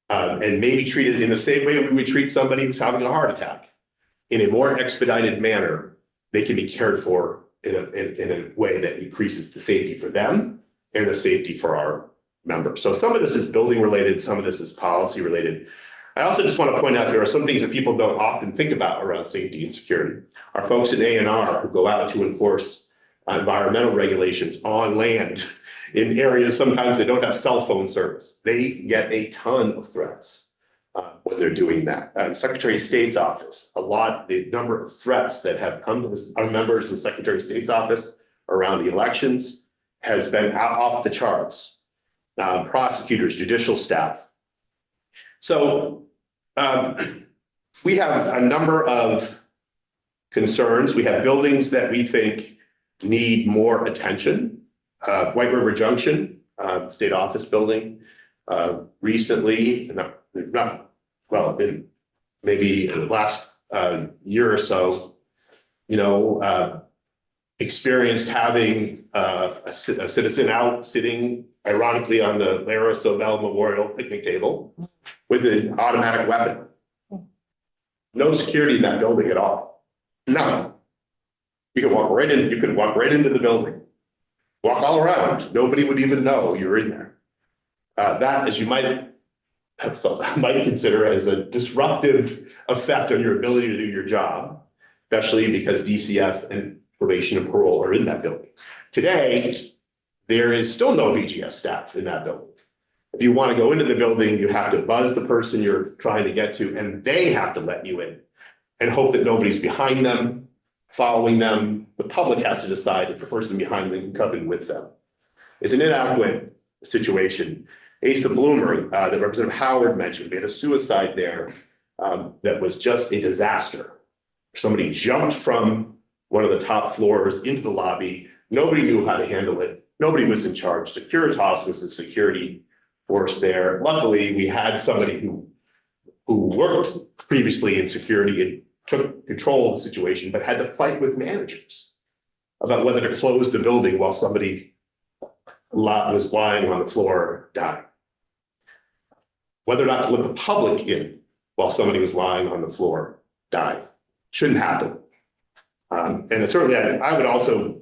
and maybe treated in the same way we would treat somebody who's having a heart attack, in a more expedited manner, they can be cared for in a way that increases the safety for them and the safety for our members. So some of this is building related, some of this is policy related. I also just want to point out there are some things that people don't often think about around safety and security. Our folks in A&R who go out to enforce environmental regulations on land in areas sometimes they don't have cell phone service. They get a ton of threats when they're doing that. Secretary of State's office, the number of threats that have come to our members in the Secretary of State's office around the elections has been off the charts. Prosecutors, judicial staff. So we have a number of concerns. We have buildings that we think need more attention. White River Junction, state office building, recently, in maybe the last year or so, experienced having a citizen out sitting ironically on the Lara Sobel Memorial picnic table with an automatic weapon. No security in that building at all. None. You could walk right into the building, walk all around. Nobody would even know you're in there. That, as you might consider as a disruptive effect on your ability to do your job, especially because DCF and probation and parole are in that building. Today, there is still no BGS staff in that building. If you want to go into the building, you have to buzz the person you're trying to get to, and they have to let you in and hope that nobody's behind them, following them. The public has to decide if the person behind them can come in with them. It's an inadequate situation. Asa Bloomer, that Representative Howard mentioned, we had a suicide there that was just a disaster. Somebody jumped from one of the top floors into the lobby. Nobody knew how to handle it. Nobody was in charge. Securitas was the security force there. Luckily, we had somebody who worked previously in security and took control of the situation, but had to fight with managers about whether to close the building while somebody was lying on the floor dying. Whether or not to let the public in while somebody was lying on the floor dying. Shouldn't happen. And certainly I would also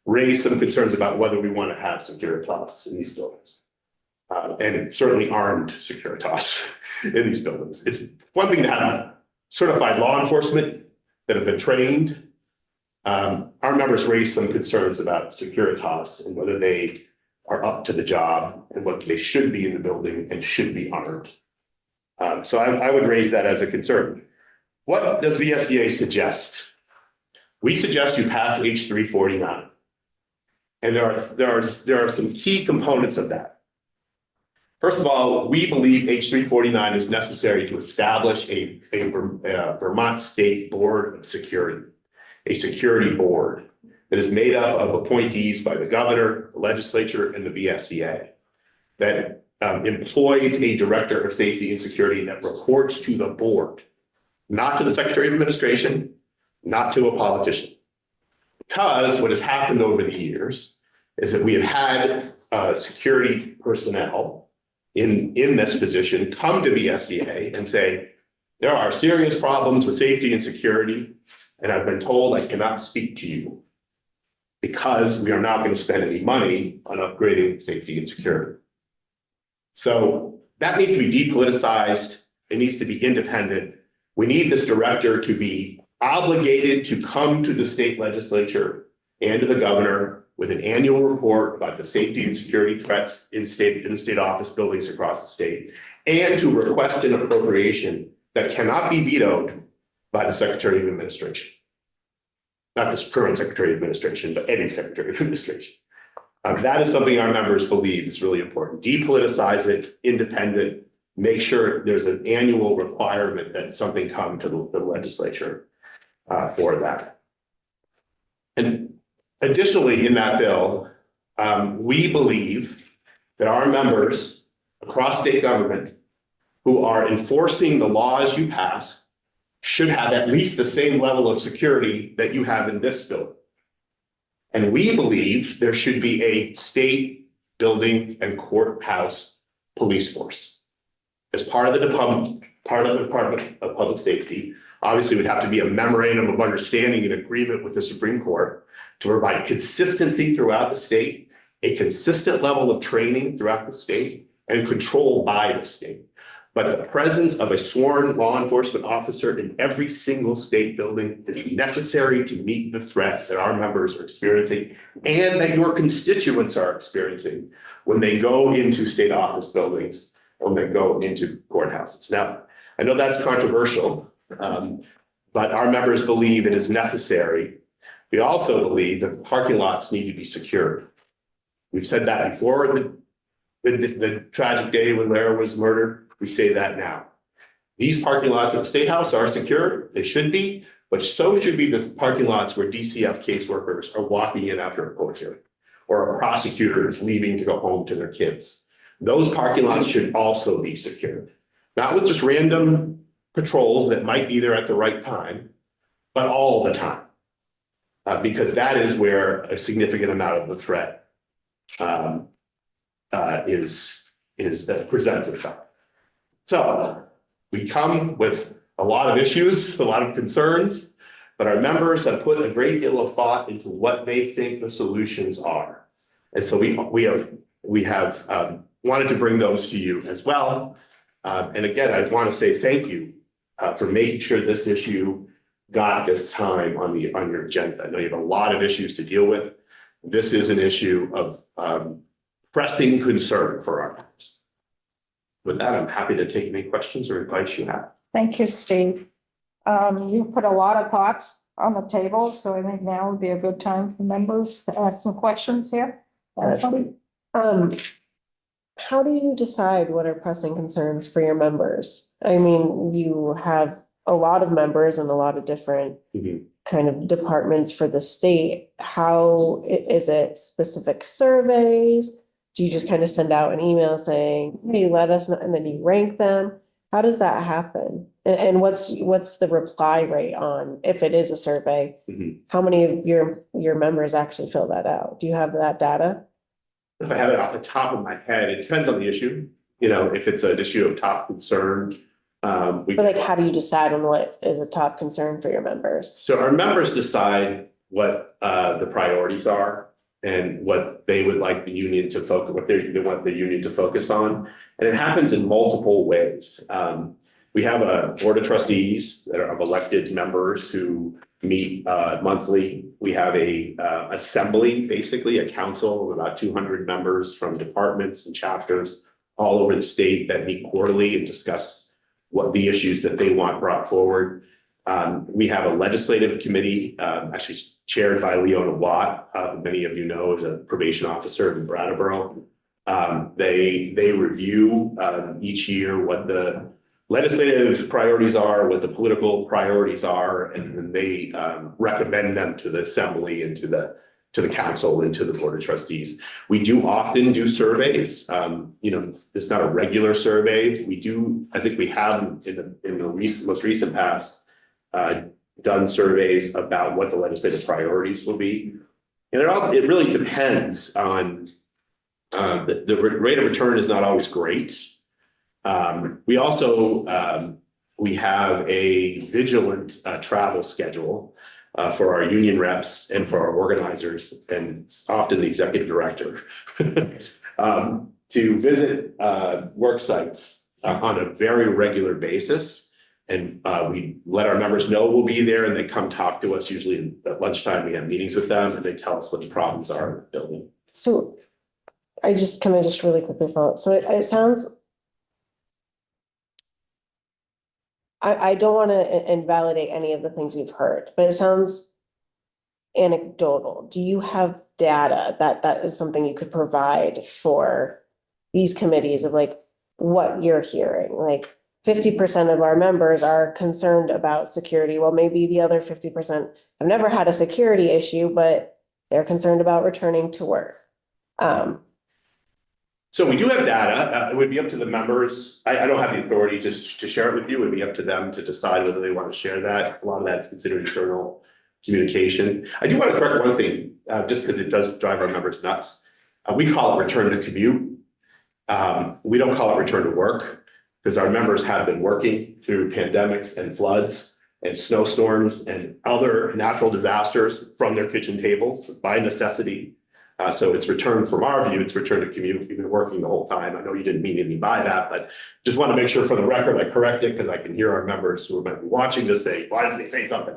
raise some concerns about whether we want to have Securitas in these buildings. And certainly armed Securitas in these buildings. It's one thing to have certified law enforcement that have been trained. Our members raised some concerns about Securitas and whether they are up to the job and whether they should be in the building and should be armed. So I would raise that as a concern. What does the SDA suggest? We suggest you pass H 349. And there are some key components of that. First of all, we believe H 349 is necessary to establish a Vermont State Board of Security, a security board that is made up of appointees by the governor, the legislature, and the VSEA that employs a director of safety and security that reports to the board, not to the Secretary of Administration, not to a politician. Because what has happened over the years is that we have had security personnel in this position come to VSEA and say, there are serious problems with safety and security, and I've been told I cannot speak to you because we are not going to spend any money on upgrading safety and security. So that needs to be depoliticized. It needs to be independent. We need this director to be obligated to come to the state legislature and to the governor with an annual report about the safety and security threats in the state office buildings across the state, and to request an appropriation that cannot be vetoed by the Secretary of Administration. Not just current Secretary of Administration, but any Secretary of Administration. That is something our members believe is really important. Depoliticize it, independent, make sure there's an annual requirement that something come to the legislature for that. And additionally, in that bill, we believe that our members across state government who are enforcing the laws you pass should have at least the same level of security that you have in this bill. And we believe there should be a state building and courthouse police force as part of the Department of Public Safety. Obviously, it would have to be a memorandum of understanding and agreement with the Supreme Court to provide consistency throughout the state, a consistent level of training throughout the state, and control by the state. But the presence of a sworn law enforcement officer in every single state building is necessary to meet the threat that our members are experiencing and that your constituents are experiencing when they go into state office buildings, when they go into courthouses. Now, I know that's controversial, but our members believe it is necessary. We also believe that parking lots need to be secured. We've said that before the tragic day when Lara was murdered. We say that now. These parking lots at the State House are secure. They should be, but so should be the parking lots where DCF caseworkers are walking in after a court hearing, or a prosecutor is leaving to go home to their kids. Those parking lots should also be secured, not with just random patrols that might be there at the right time, but all the time, because that is where a significant amount of the threat presents itself. So we come with a lot of issues, a lot of concerns, but our members have put a great deal of thought into what they think the solutions are. And so we have wanted to bring those to you as well. And again, I want to say thank you for making sure this issue got this time on your agenda. I know you have a lot of issues to deal with. This is an issue of pressing concern for our members. With that, I'm happy to take any questions or advice you have. Thank you, Steve. You put a lot of thoughts on the table, so I think now would be a good time for members to ask some questions here. How do you decide what are pressing concerns for your members? I mean, you have a lot of members and a lot of different kind of departments for the state. How is it specific surveys? Do you just kind of send out an email saying, hey, let us know, and then you rank them? How does that happen? And what's the reply rate on, if it is a survey, how many of your members actually fill that out? Do you have that data? If I have it off the top of my head, it depends on the issue. You know, if it's an issue of top concern, But like, how do you decide on what is a top concern for your members? So our members decide what the priorities are and what they would like the union to focus, what they want the union to focus on. And it happens in multiple ways. We have a board of trustees that are of elected members who meet monthly. We have a assembly, basically a council of about 200 members from departments and chapters all over the state that meet quarterly and discuss what the issues that they want brought forward. We have a legislative committee, actually chaired by Leona Watt, many of you know, is a probation officer in Brattleboro. They review each year what the legislative priorities are, what the political priorities are, and then they recommend them to the assembly and to the council and to the board of trustees. We do often do surveys. It's not a regular survey. I think we have in the most recent past done surveys about what the legislative priorities will be. And it really depends on the rate of return is not always great. We also we have a vigilant travel schedule for our union reps and for our organizers, and often the executive director to visit work sites on a very regular basis. And we let our members know we'll be there, and they come talk to us. Usually at lunchtime, we have meetings with them, and they tell us what the problems are in the building. So I just really quickly follow up. So it sounds, I don't want to invalidate any of the things you've heard, but it sounds anecdotal. Do you have data that is something you could provide for these committees of like what you're hearing? Like 50% of our members are concerned about security. Well, maybe the other 50% have never had a security issue, but they're concerned about returning to work. So we do have data. It would be up to the members. I don't have the authority to share it with you. It would be up to them to decide whether they want to share that. A lot of that's considered internal communication. I do want to correct one thing, just because it does drive our members nuts. We call it return to commute. We don't call it return to work, because our members have been working through pandemics and floods and snowstorms and other natural disasters from their kitchen tables by necessity. So it's return from our view, it's return to commute. We've been working the whole time. I know you didn't mean anything by that, but just want to make sure for the record, I correct it, because I can hear our members who might be watching this say, why doesn't he say something?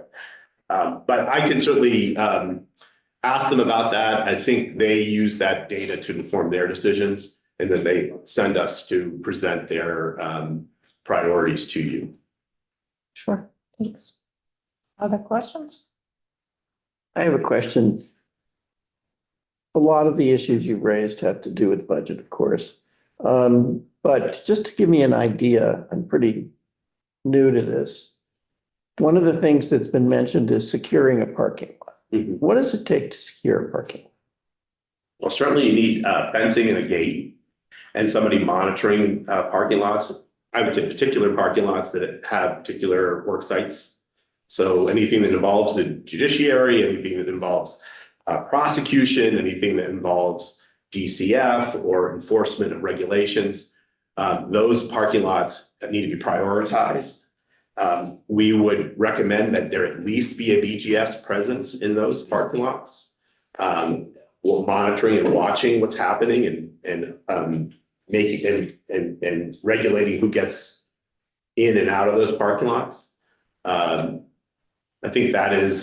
But I can certainly ask them about that. I think they use that data to inform their decisions, and then they send us to present their priorities to you. Sure, thanks. Other questions? I have a question. A lot of the issues you've raised have to do with budget, of course. But just to give me an idea, I'm pretty new to this. One of the things that's been mentioned is securing a parking lot. Mm-hmm. What does it take to secure a parking lot? Well, certainly you need fencing and a gate and somebody monitoring parking lots. I would say particular parking lots that have particular work sites. So anything that involves the judiciary, anything that involves prosecution, anything that involves DCF or enforcement of regulations, those parking lots need to be prioritized. We would recommend that there at least be a BGS presence in those parking lots. We're monitoring and watching what's happening and making and regulating who gets in and out of those parking lots. I think that is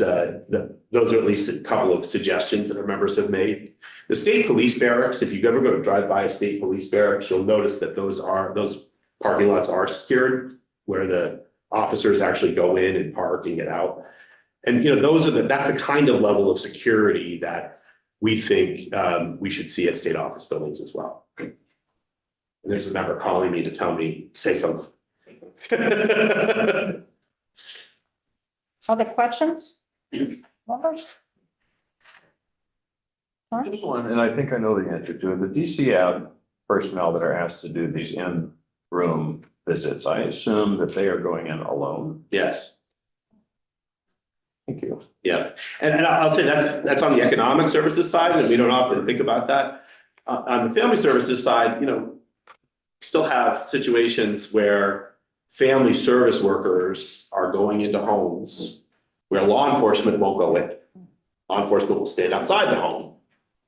those are at least a couple of suggestions that our members have made. The state police barracks, if you ever go to drive by a state police barracks, you'll notice that those parking lots are secured, where the officers actually go in and park and get out. And that's a kind of level of security that we think we should see at state office buildings as well. And there's a member calling me to tell me, say something. Other questions? Members? Just one, and I think I know the answer to it. The DCF personnel that are asked to do these in-room visits, I assume that they are going in alone. Yes. Thank you. Yeah, and I'll say that's on the economic services side, and we don't often think about that. On the family services side, still have situations where family service workers are going into homes where law enforcement won't go in. Law enforcement will stand outside the home,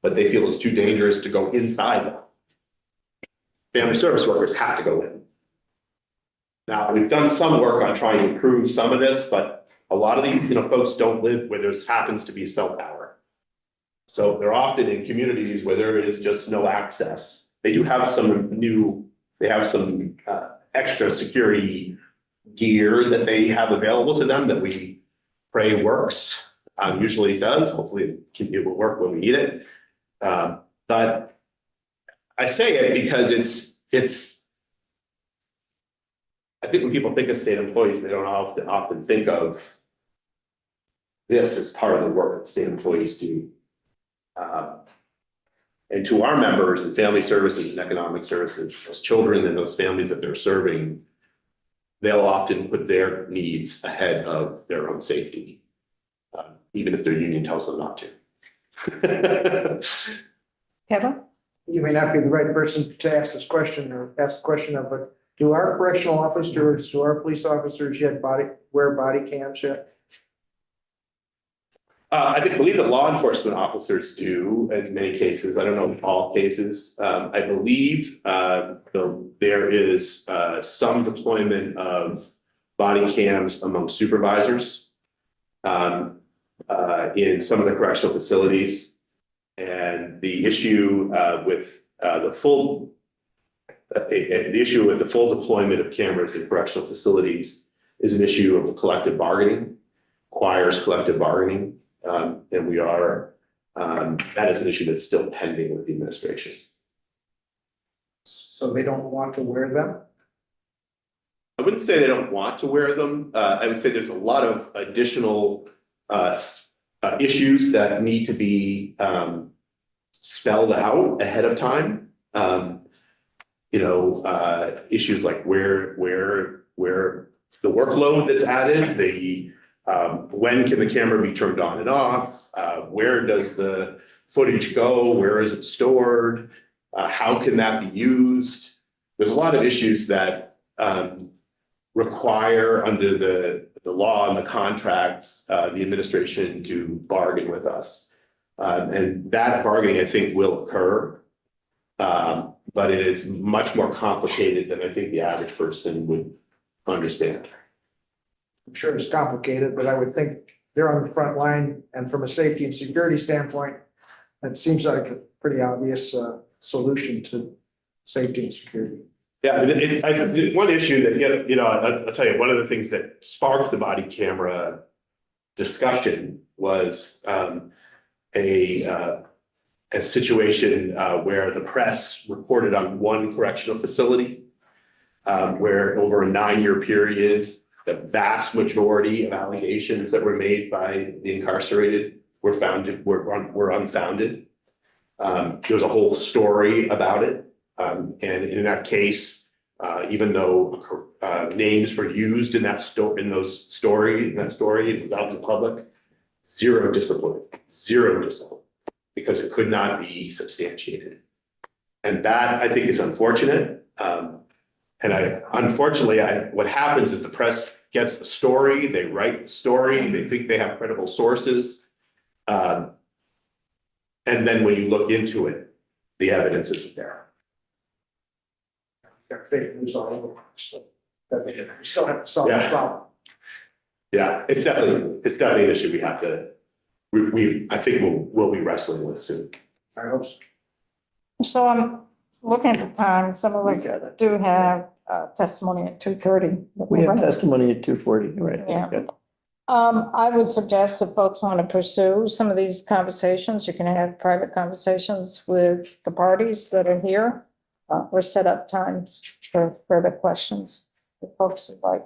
but they feel it's too dangerous to go inside the home. Family service workers have to go in. Now, we've done some work on trying to improve some of this, but a lot of these, some don't live where there happens to be cell tower. So they're often in communities where there is just no access. They do have some extra security gear that they have available to them that we pray works. Usually it does. Hopefully it will work when we need it. But I say it because I think when people think of state employees, they don't often think of this as part of the work that state employees do. And to our members and family services and economic services, those children and those families that they're serving, they'll often put their needs ahead of their own safety, even if their union tells them not to. Kevin? You may not be the right person to ask this question or ask the question of, but do our correctional officers, do our police officers yet wear body cams yet? I believe that law enforcement officers do in many cases. I don't know in all cases. I believe there is some deployment of body cams among supervisors in some of the correctional facilities. And the issue with the full deployment of cameras in correctional facilities is an issue of collective bargaining, requires collective bargaining. And we are, that is an issue that's still pending with the administration. So they don't want to wear them? I wouldn't say they don't want to wear them. I would say there's a lot of additional issues that need to be spelled out ahead of time. Issues like where the workload that's added, when can the camera be turned on and off? Where does the footage go? Where is it stored? How can that be used? There's a lot of issues that require under the law and the contract, the administration to bargain with us. And that bargaining, I think, will occur. But it is much more complicated than I think the average person would understand. I'm sure it's complicated, but I would think they're on the front line, and from a safety and security standpoint, it seems like a pretty obvious solution to safety and security. Yeah, one issue that, I'll tell you, one of the things that sparked the body camera discussion was a situation where the press reported on one correctional facility where over a 9-year period, the vast majority of allegations that were made by the incarcerated were unfounded. There was a whole story about it. And in that case, even though names were used in that story, it was out in the public, zero discipline, because it could not be substantiated. And that, I think, is unfortunate. Unfortunately, what happens is the press gets a story, they write the story, they think they have credible sources. And then when you look into it, the evidence isn't there. Got fake news all over, so that we still have to solve the Yeah. problem. Yeah, it's definitely an issue we have to, I think we'll be wrestling with soon. I hope so. So I'm looking at the time, some of us do have testimony at 2:30. We have testimony at 2:40, right? Yeah. I would suggest if folks want to pursue some of these conversations, you can have private conversations with the parties that are here. Or set up times for further questions if folks would like.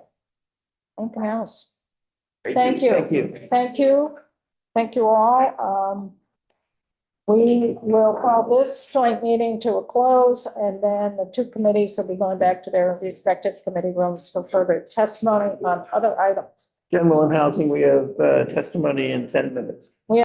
Anything else? Thank you. Thank you. Thank you. Thank you all. We will call this joint meeting to a close, and then the two committees will be going back to their respective committee rooms for further testimony on other items. General and housing, we have testimony in 10 minutes.